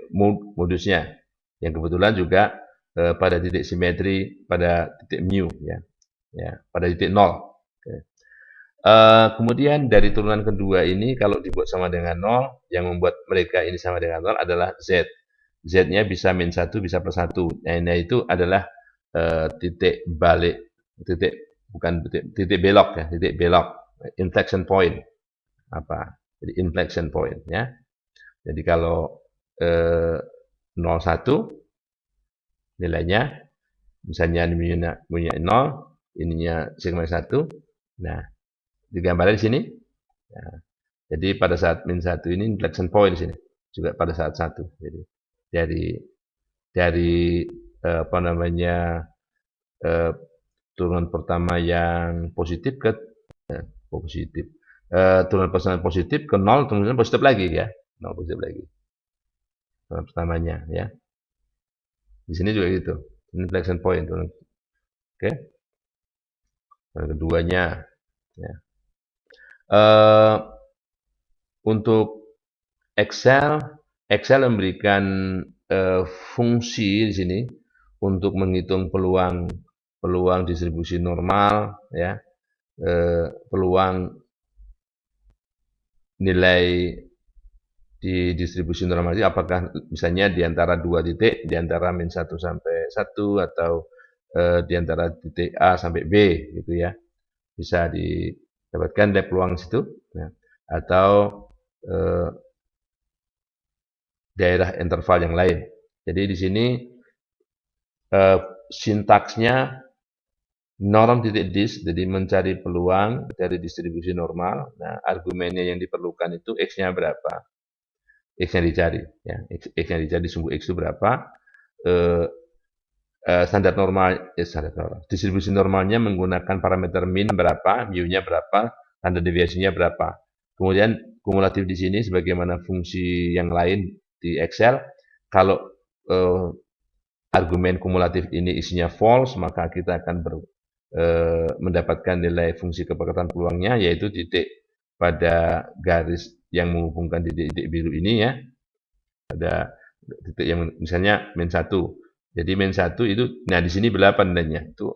modusnya. Yang kebetulan juga pada titik simetri, pada titik mu ya. Ya, pada titik 0. Okay. Kemudian dari turunan kedua ini kalau dibuat sama dengan 0, yang membuat mereka ini sama dengan 0 adalah Z. Z-nya bisa min 1, bisa plus 1. Nah, itu adalah titik balik, titik belok ya, titik belok, inflection point. Apa? Jadi inflection point ya. Jadi kalau 01 nilainya misalnya punya 0, ininya sigma 1. Nah, digambarkan di sini. Nah, jadi pada saat min 1 ini inflection point di sini. Juga pada saat 1. Jadi dari apa namanya turunan pertama yang positif ke positif. Turunan pertama positif ke 0, kemudian positif lagi ya. 0 positif lagi. Turunan pertamanya ya. Di sini juga gitu. Inflection point. Oke. Turunan keduanya ya. Untuk Excel memberikan fungsi di sini untuk menghitung peluang distribusi normal ya, peluang nilai di distribusi normal itu apakah misalnya di antara dua titik, di antara min 1 sampai 1 atau di antara titik A sampai B gitu ya. Bisa didapatkan dari peluang situ ya. Atau eh, daerah interval yang lain. Jadi di sini sintaksnya norm titik dis, jadi mencari peluang dari distribusi normal. Nah, argumennya yang diperlukan itu x-nya berapa? X-nya dicari, ya. X-nya dicari, sumbu x itu berapa? Eh, standar normal, standar normal. Distribusi normalnya menggunakan parameter min berapa, mu-nya berapa, standar deviasinya berapa. Kemudian kumulatif di sini sebagaimana fungsi yang lain di Excel, kalau argumen kumulatif ini isinya false, maka kita akan mendapatkan nilai fungsi kepekatan peluangnya, yaitu titik pada garis yang menghubungkan titik-titik biru ini ya. Ada titik yang misalnya min 1. Jadi min 1 itu, nah di sini berapa nilainya? Itu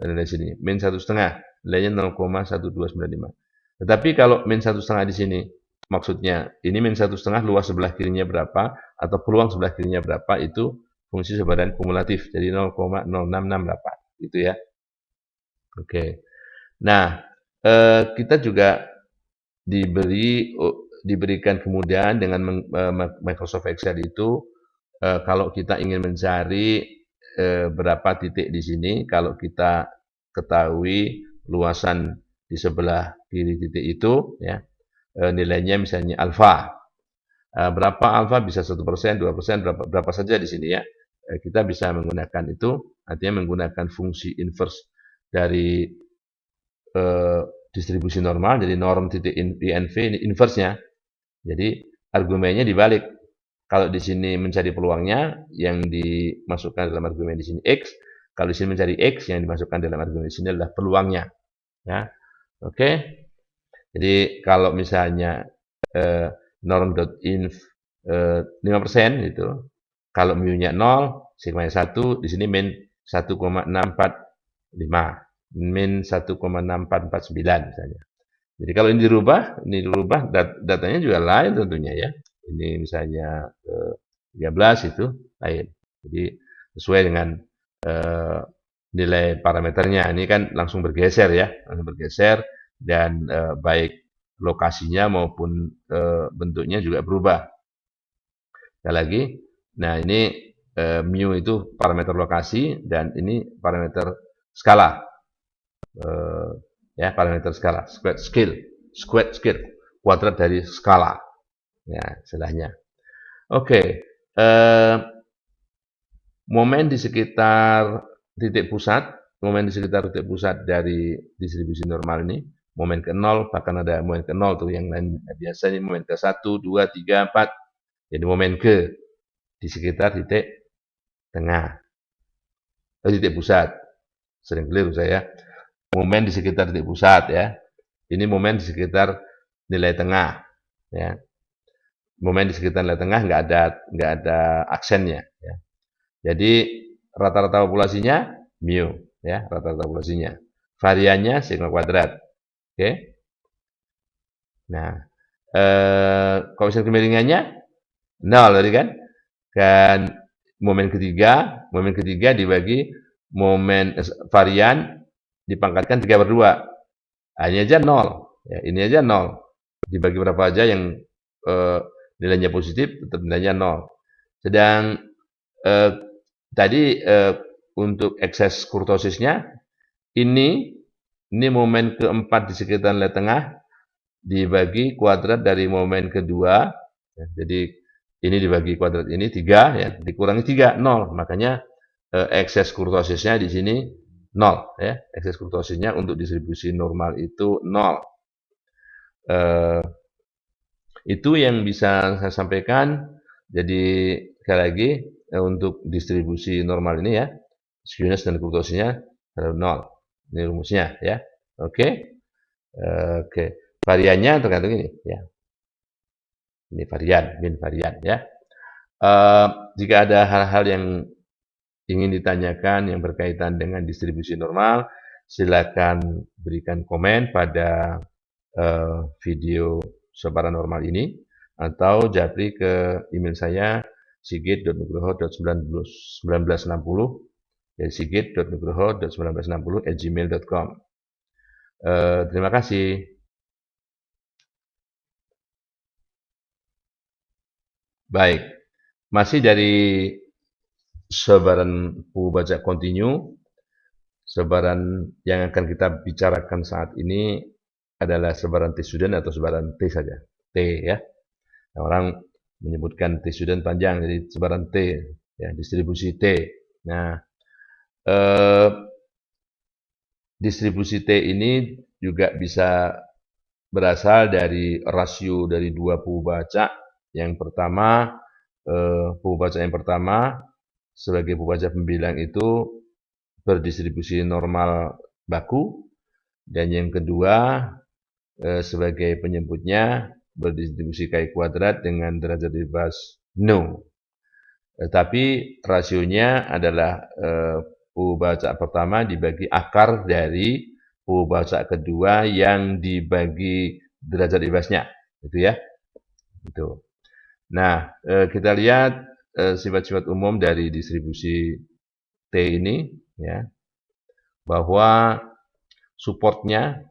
nilai sini. Min 1,5, nilainya 0,1295. Tetapi kalau min 1,5 di sini, maksudnya ini min 1,5 luas sebelah kirinya berapa, atau peluang sebelah kirinya berapa, itu fungsi sebaran kumulatif. Jadi 0,0668. Gitu ya. Oke. Nah, kita juga diberikan kemudahan dengan Microsoft Excel itu kalau kita ingin mencari berapa titik di sini, kalau kita ketahui luasan di sebelah kiri titik itu, ya nilainya misalnya alfa. Berapa alfa bisa 1%, 2%, berapa saja di sini ya. Kita bisa menggunakan itu, artinya menggunakan fungsi inverse dari distribusi normal, jadi norm titik INV ini inverse-nya. Jadi argumennya dibalik. Kalau di sini mencari peluangnya, yang dimasukkan dalam argumen di sini X. Kalau di sini mencari X, yang dimasukkan dalam argumen di sini adalah peluangnya. Ya, oke. Jadi kalau misalnya norm.inv 5% itu, kalau mu-nya 0, sigma-nya 1, di sini min 1,645, min 1,6449 misalnya. Jadi kalau ini dirubah datanya juga lain tentunya ya. Ini misalnya 13 itu lain. Jadi sesuai dengan nilai parameternya. Ini kan langsung bergeser ya, langsung bergeser dan baik lokasinya maupun bentuknya juga berubah. Sekali lagi, nah ini mu itu parameter lokasi dan ini parameter skala. Ya, parameter skala, squared scale, kuadrat dari skala. Ya, istilahnya. Oke, momen di sekitar titik pusat, dari distribusi normal ini, momen ke 0, bahkan ada momen ke 0 tuh yang lain biasanya momen ke 1, 2, 3, 4. Jadi momen ke di sekitar titik tengah. Titik pusat. Sering keliru saya. Momen di sekitar titik pusat ya. Ini momen di sekitar nilai tengah ya. Momen di sekitar nilai tengah nggak ada aksennya ya. Jadi rata-rata populasinya mu ya, rata-rata populasinya. Variannya sigma kuadrat. Oke. Nah, koefisien kemiringannya 0 tadi kan? Dan momen ketiga dibagi momen varian dipangkatkan 3/2. Nah, ini aja 0. Ya, ini aja 0. Dibagi berapa aja yang nilainya positif, tetap nilainya 0. Sedang tadi untuk ekses kurtosisnya, ini momen keempat di sekitar nilai tengah, dibagi kuadrat dari momen kedua. Ya, jadi ini dibagi kuadrat ini 3, ya, dikurangi 3, 0. Makanya ekses kurtosisnya di sini 0 ya. Ekses kurtosisnya untuk distribusi normal itu 0. Itu yang bisa saya sampaikan. Jadi sekali lagi untuk distribusi normal ini ya, skewness dan kurtosisnya adalah 0. Ini rumusnya ya. Oke. Oke. Variannya tergantung ini ya. Ini varian, min varian ya. Jika ada hal-hal yang ingin ditanyakan yang berkaitan dengan distribusi normal, silakan berikan komen pada video sebaran normal ini. atau japri ke email saya sigit.nugroho.1960 ya sigit.nugroho.1960@gmail.com. Terima kasih. Baik, masih dari sebaran buku baca kontinu. Sebaran yang akan kita bicarakan saat ini adalah sebaran T student atau sebaran T saja. T ya. Orang menyebutkan T student panjang, jadi sebaran T, ya, distribusi T. Nah, distribusi T ini juga bisa berasal dari rasio dari dua buku baca. Yang pertama, buku baca yang pertama sebagai buku baca pembilang itu berdistribusi normal baku, dan yang kedua sebagai penyebutnya berdistribusi Chi kuadrat dengan derajat bebas no. Tapi rasionya adalah buku baca pertama dibagi akar dari buku baca kedua yang dibagi derajat bebasnya, gitu ya. Itu. Nah, kita lihat sifat-sifat umum dari distribusi T ini, ya, bahwa supportnya,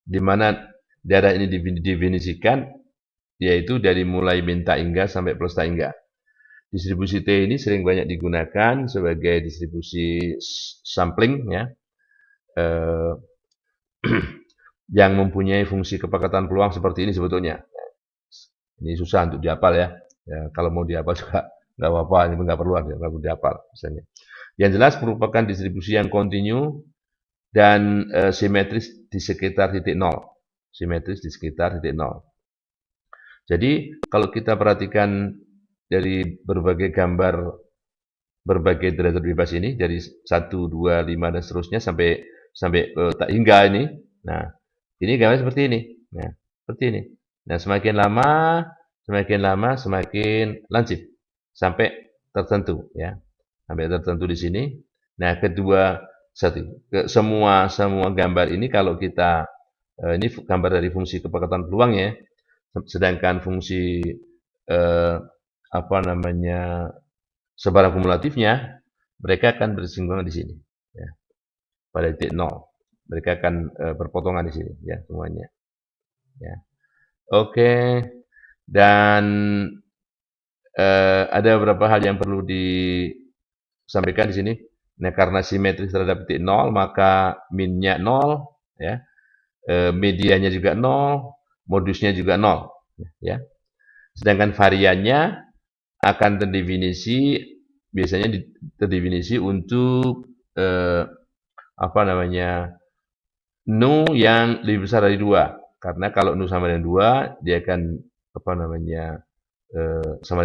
di mana daerah ini didefinisikan, yaitu dari mulai min tak hingga sampai plus tak hingga. Distribusi T ini sering banyak digunakan sebagai distribusi sampling, ya, yang mempunyai fungsi kepekatan peluang seperti ini sebetulnya. Ini susah untuk dihafal ya. Kalau mau dihafal juga nggak apa-apa, ini nggak perlu dihafal misalnya. Yang jelas merupakan distribusi yang kontinu dan simetris di sekitar titik nol. Simetris di sekitar titik nol. Jadi kalau kita perhatikan dari berbagai gambar, berbagai derajat bebas ini, dari 1, 2, 5, dan seterusnya sampai tak hingga ini. Nah, ini gambar seperti ini. Nah, seperti ini. Nah, semakin lama semakin lancip sampai tertentu, ya. Sampai tertentu di sini. Nah, semua gambar ini kalau kita ini gambar dari fungsi kepekatan peluang, ya. Sedangkan fungsi sebaran kumulatifnya, mereka akan bersinggungan di sini, ya, pada titik nol. Mereka akan berpotongan di sini, ya, semuanya. Ya. Oke, dan ada beberapa hal yang perlu disampaikan di sini. Nah, karena simetris terhadap titik nol, maka minnya nol, ya, medianya juga nol, modusnya juga nol, ya. Sedangkan variannya akan biasanya terdefinisi untuk nu yang lebih besar dari 2. Karena kalau nu sama dengan 2, dia akan sama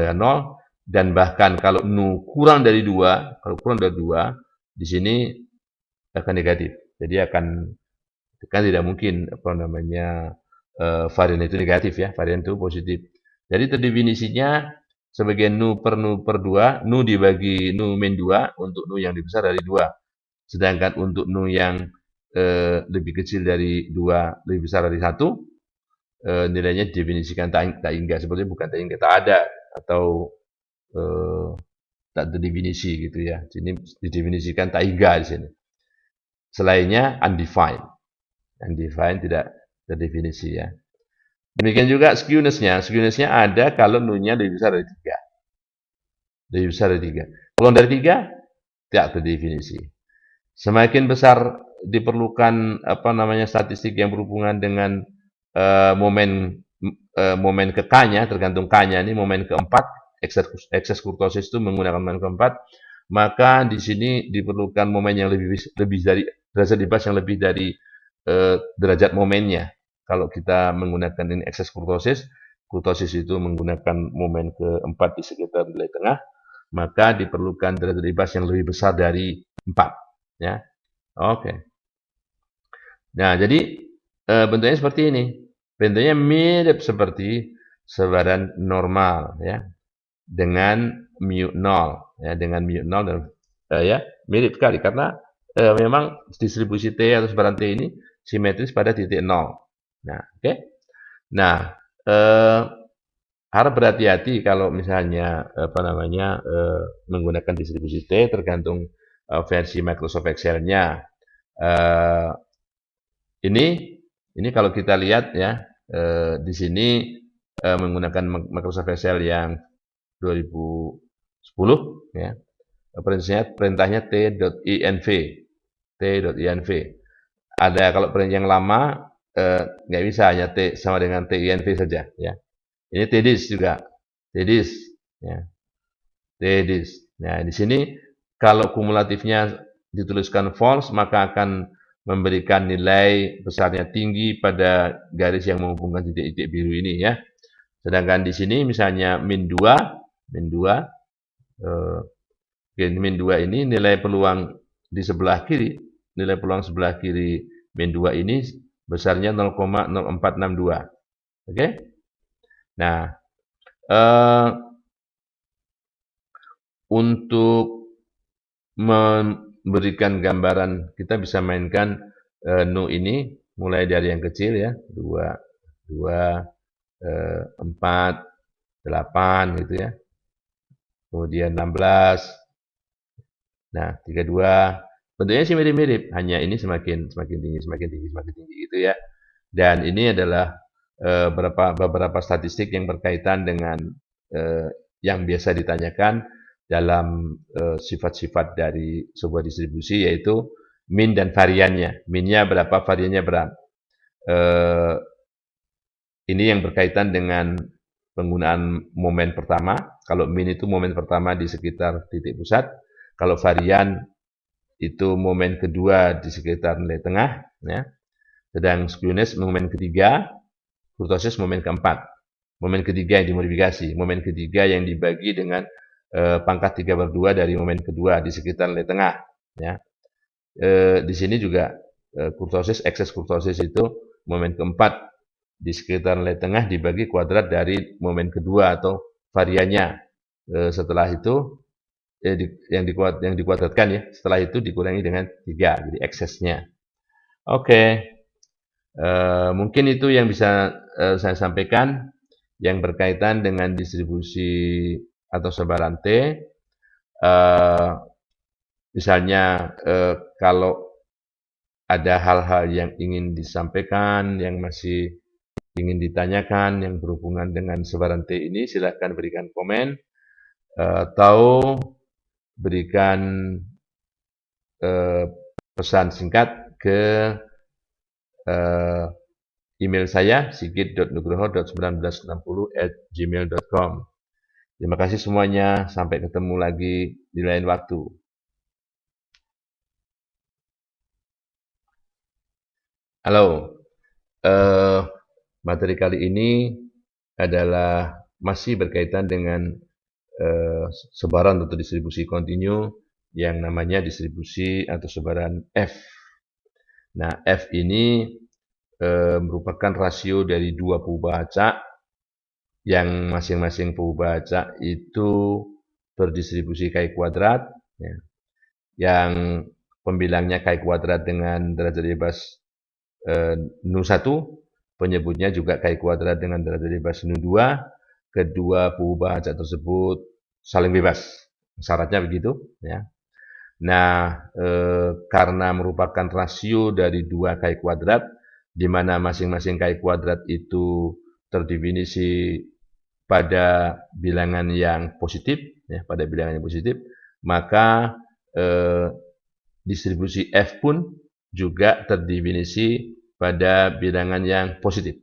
dengan 0, dan bahkan kalau nu kurang dari 2, di sini akan negatif. Jadi kan tidak mungkin varian itu negatif, ya, varian itu positif. Jadi terdefinisinya sebagai nu per 2, nu dibagi nu min 2 untuk nu yang lebih besar dari 2. Sedangkan untuk nu yang lebih kecil dari 2, lebih besar dari 1, nilainya didefinisikan tak hingga. Sebetulnya bukan tak hingga, tak ada, atau tak terdefinisi gitu, ya. Sini didefinisikan tak hingga di sini. Selainnya undefined. Undefined tidak terdefinisi, ya. Demikian juga skewness-nya. Skewness-nya ada kalau nu-nya lebih besar dari 3. Lebih besar dari 3. Kalau dari 3, tidak terdefinisi. Semakin besar diperlukan statistik yang berhubungan dengan momen ke K-nya, tergantung K-nya ini momen keempat, ekses kurtosis itu menggunakan momen keempat, maka di sini diperlukan momen yang lebih dari derajat bebas yang lebih dari derajat momennya. Kalau kita menggunakan ini ekses kurtosis itu menggunakan momen keempat di sekitar nilai tengah, maka diperlukan derajat bebas yang lebih besar dari 4. Ya, oke. Nah, jadi bentuknya seperti ini. Bentuknya mirip seperti sebaran normal, ya, dengan mu 0, ya, dengan mu 0 dan ya mirip sekali karena memang distribusi T atau sebaran T ini simetris pada titik 0. Nah, oke. Nah, eh, harap berhati-hati kalau misalnya menggunakan distribusi T, tergantung versi Microsoft Excel-nya. Eh, ini ini kalau kita lihat ya, di sini menggunakan Microsoft Excel yang 2010 ya. Perintahnya t.inv. T.inv. Ada kalau perintah yang lama nggak bisa, hanya T sama dengan tinv saja ya. Ini tdis juga, tdis ya, tdis. Nah, di sini kalau kumulatifnya dituliskan false, maka akan memberikan nilai besarnya tinggi pada garis yang menghubungkan titik-titik biru ini ya. Sedangkan di sini misalnya min 2, min 2 min 2 ini nilai peluang di sebelah kiri, nilai peluang sebelah kiri min 2 ini besarnya 0,0462. Oke? Nah, untuk memberikan gambaran, kita bisa mainkan nu ini mulai dari yang kecil ya, 2, 4, 8 gitu ya. Kemudian 16. Nah, 32. Bentuknya sih mirip-mirip, hanya ini semakin tinggi gitu ya. Dan ini adalah beberapa statistik yang berkaitan dengan yang biasa ditanyakan dalam sifat-sifat dari sebuah distribusi, yaitu min dan variannya. Minnya berapa, variannya berapa. Ini yang berkaitan dengan penggunaan momen pertama. Kalau min itu momen pertama di sekitar titik pusat. Kalau varian itu momen kedua di sekitar nilai tengah. Ya. Sedang skewness momen ketiga, kurtosis momen keempat. Momen ketiga yang dimodifikasi. Momen ketiga yang dibagi dengan pangkat 3/2 dari momen kedua di sekitar nilai tengah. Ya. Di sini juga kurtosis, ekses kurtosis itu momen keempat di sekitar nilai tengah dibagi kuadrat dari momen kedua atau variannya. Setelah itu yang dikuadratkan ya, setelah itu dikurangi dengan 3, jadi eksesnya. Oke, mungkin itu yang bisa saya sampaikan yang berkaitan dengan distribusi atau sebaran T. Misalnya kalau ada hal-hal yang ingin disampaikan, yang masih ingin ditanyakan, yang berhubungan dengan sebaran T ini, silakan berikan komen atau berikan pesan singkat ke email saya sigit.nugroho.1960@gmail.com. Terima kasih semuanya, sampai ketemu lagi di lain waktu. Halo, materi kali ini adalah masih berkaitan dengan sebaran atau distribusi kontinu yang namanya distribusi atau sebaran F. Nah, F ini merupakan rasio dari dua perubahan acak yang masing-masing perubahan acak itu berdistribusi Ki kuadrat, ya, yang pembilangnya Ki kuadrat dengan derajat bebas Nu1, penyebutnya juga Ki kuadrat dengan derajat bebas Nu2. Kedua perubahan acak tersebut saling bebas, syaratnya begitu ya. Nah, karena merupakan rasio dari dua Ki kuadrat, di mana masing-masing Ki kuadrat itu terdefinisi pada bilangan yang positif, ya, pada bilangan yang positif, maka distribusi F pun juga terdefinisi pada bilangan yang positif.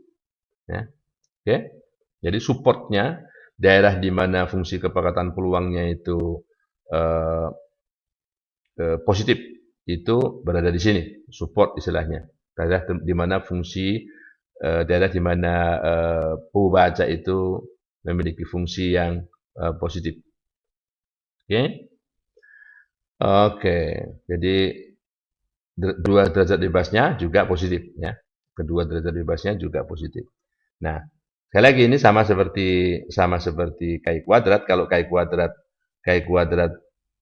Ya. Oke, jadi supportnya daerah di mana fungsi kepekatan peluangnya itu positif itu berada di sini, support istilahnya. Daerah di mana fungsi daerah di mana perubahan acak itu memiliki fungsi yang positif. Oke, oke. Jadi dua derajat bebasnya juga positif ya. Kedua derajat bebasnya juga positif. Nah, sekali lagi ini sama seperti Ki kuadrat. Kalau Ki kuadrat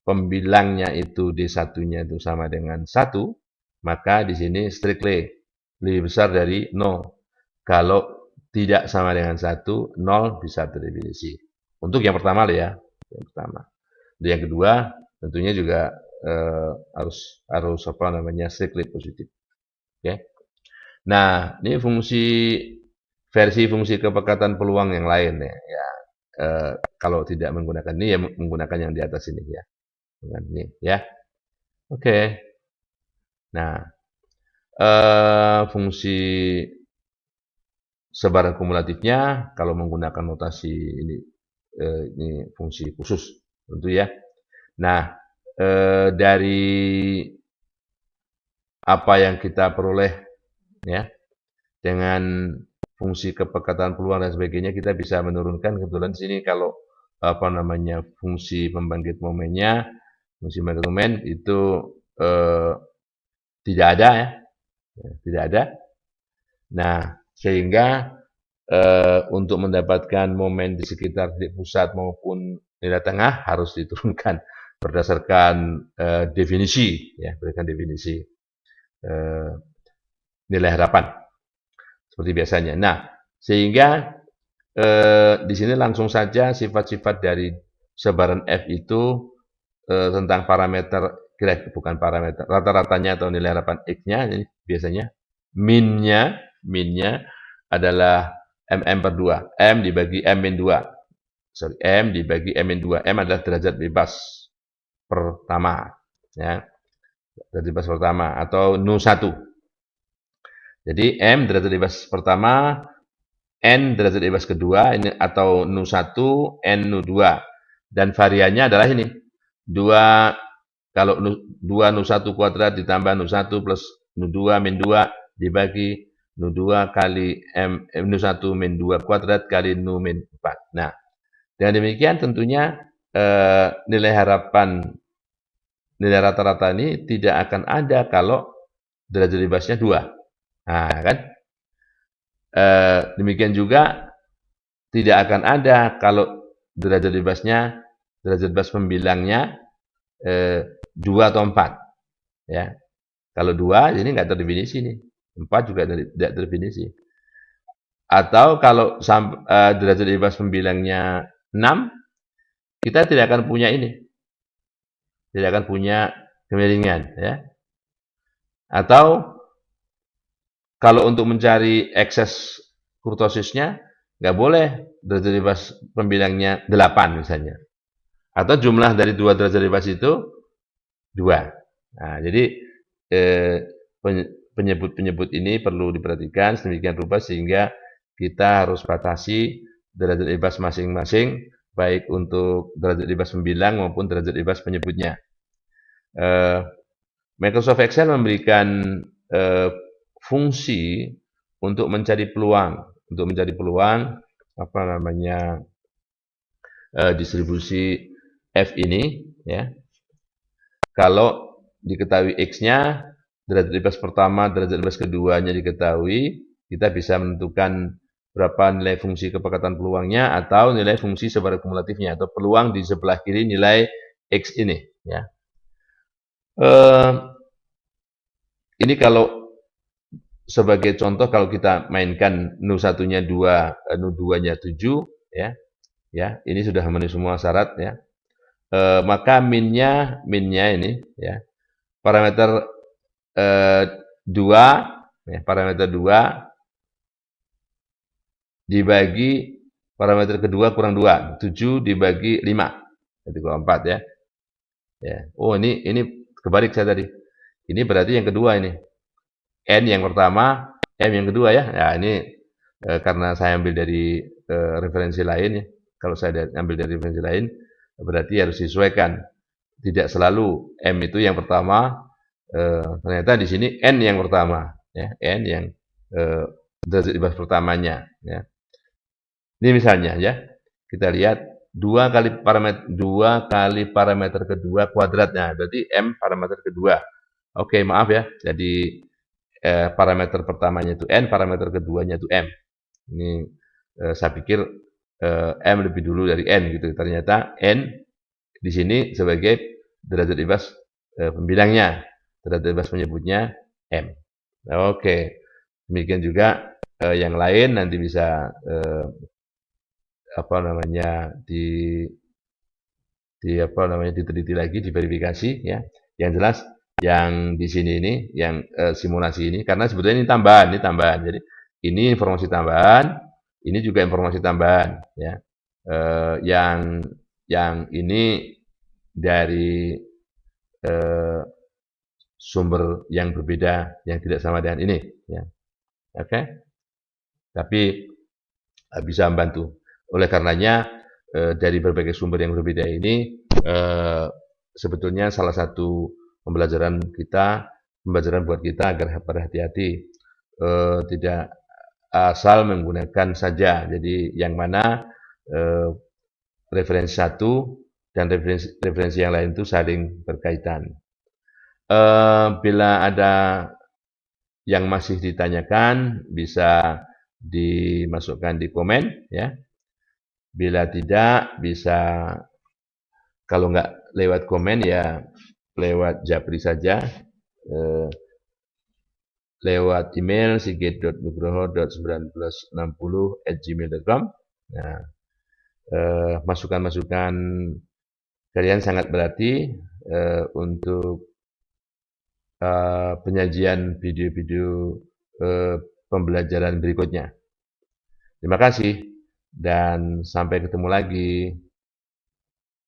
pembilangnya itu D1-nya itu sama dengan 1, maka di sini strictly lebih besar dari 0. Kalau tidak sama dengan 1, 0 bisa terdefinisi. Untuk yang pertama loh ya, yang pertama. Dan yang kedua tentunya juga harus apa namanya strictly positif. Oke. Nah, ini versi fungsi kepekatan peluang yang lain ya. Kalau tidak menggunakan ini ya menggunakan yang di atas ini ya. Dengan ini ya. Oke. Nah, fungsi sebaran kumulatifnya kalau menggunakan notasi ini fungsi khusus tentu ya. Nah, dari apa yang kita peroleh ya dengan fungsi kepekatan peluang dan sebagainya kita bisa menurunkan kebetulan di sini kalau apa namanya fungsi pembangkit momennya, fungsi pembangkit momen itu tidak ada ya, tidak ada. Nah, sehingga untuk mendapatkan momen di sekitar titik pusat maupun nilai tengah harus diturunkan berdasarkan definisi ya, berdasarkan definisi nilai harapan seperti biasanya. Nah, sehingga di sini langsung saja sifat-sifat dari sebaran F itu tentang parameter bukan parameter rata-ratanya atau nilai harapan X-nya ini biasanya minnya adalah mm per 2 m dibagi m min 2 sorry m dibagi m min 2 m adalah derajat bebas pertama ya derajat bebas pertama atau nu 1 jadi m derajat bebas pertama n derajat bebas kedua ini atau nu 1 n nu 2 dan variannya adalah ini 2 kalau 2 nu 1 kuadrat ditambah nu 1 plus nu 2 min 2 dibagi nu 2 kali nu 1 min 2 kuadrat kali nu min 4. Nah, dengan demikian tentunya nilai harapan nilai rata-rata ini tidak akan ada kalau derajat bebasnya 2. Nah, kan? Demikian juga tidak akan ada kalau derajat bebas pembilangnya 2 atau 4. Ya. Kalau 2 ini nggak terdefinisi nih. 4 juga tidak terdefinisi. Atau kalau derajat bebas pembilangnya 6, kita tidak akan punya ini. Tidak akan punya kemiringan. Ya. Atau kalau untuk mencari ekses kurtosisnya, nggak boleh derajat bebas pembilangnya 8 misalnya. Atau jumlah dari 2 derajat bebas itu 2. Nah, jadi penyebut-penyebut ini perlu diperhatikan sedemikian rupa sehingga kita harus batasi derajat bebas masing-masing, baik untuk derajat bebas pembilang maupun derajat bebas penyebutnya. Microsoft Excel memberikan fungsi untuk mencari peluang, apa namanya distribusi F ini, ya. Kalau diketahui X-nya, derajat bebas pertama, derajat bebas keduanya diketahui, kita bisa menentukan berapa nilai fungsi kepekatan peluangnya atau nilai fungsi sebaran kumulatifnya atau peluang di sebelah kiri nilai X ini. Ya. Ini kalau sebagai contoh kalau kita mainkan nu 1-nya 2, nu 2-nya 7, ya. Ya, ini sudah memenuhi semua syarat ya. Maka minnya ini ya. Parameter 2 ya, parameter 2 dibagi parameter kedua kurang 2, 7 dibagi 5, jadi kurang 4 ya. Ya. Oh, ini kebalik saya tadi. Ini berarti yang kedua ini. N yang pertama, M yang kedua ya. Nah, ini karena saya ambil dari referensi lain ya. Kalau saya ambil dari referensi lain, berarti harus disesuaikan. Tidak selalu M itu yang pertama, ternyata di sini N yang pertama, ya. N yang derajat bebas pertamanya, ya. Ini misalnya ya, kita lihat 2 kali parameter kedua kuadratnya, berarti M parameter kedua. Oke, maaf ya. Jadi parameter pertamanya itu N, parameter keduanya itu M. Ini saya pikir M lebih dulu dari N gitu. Ternyata N di sini sebagai derajat bebas pembilangnya, derajat bebas penyebutnya M. Oke, demikian juga yang lain nanti bisa apa namanya diteliti lagi, diverifikasi ya. Yang jelas yang di sini ini, yang simulasi ini, karena sebetulnya ini tambahan. Jadi ini informasi tambahan, ini juga informasi tambahan ya. Yang ini dari sumber yang berbeda, yang tidak sama dengan ini ya. Oke. Tapi bisa membantu. Oleh karenanya dari berbagai sumber yang berbeda ini sebetulnya salah satu pembelajaran buat kita agar berhati-hati, tidak asal menggunakan saja. Jadi yang mana referensi satu dan referensi yang lain itu saling berkaitan. Bila ada yang masih ditanyakan bisa dimasukkan di komen ya. Bila tidak bisa, kalau nggak lewat komen ya lewat japri saja, lewat email sigit.nugroho.1960@gmail.com. Nah, masukan-masukan kalian sangat berarti untuk penyajian video-video pembelajaran berikutnya. Terima kasih dan sampai ketemu lagi.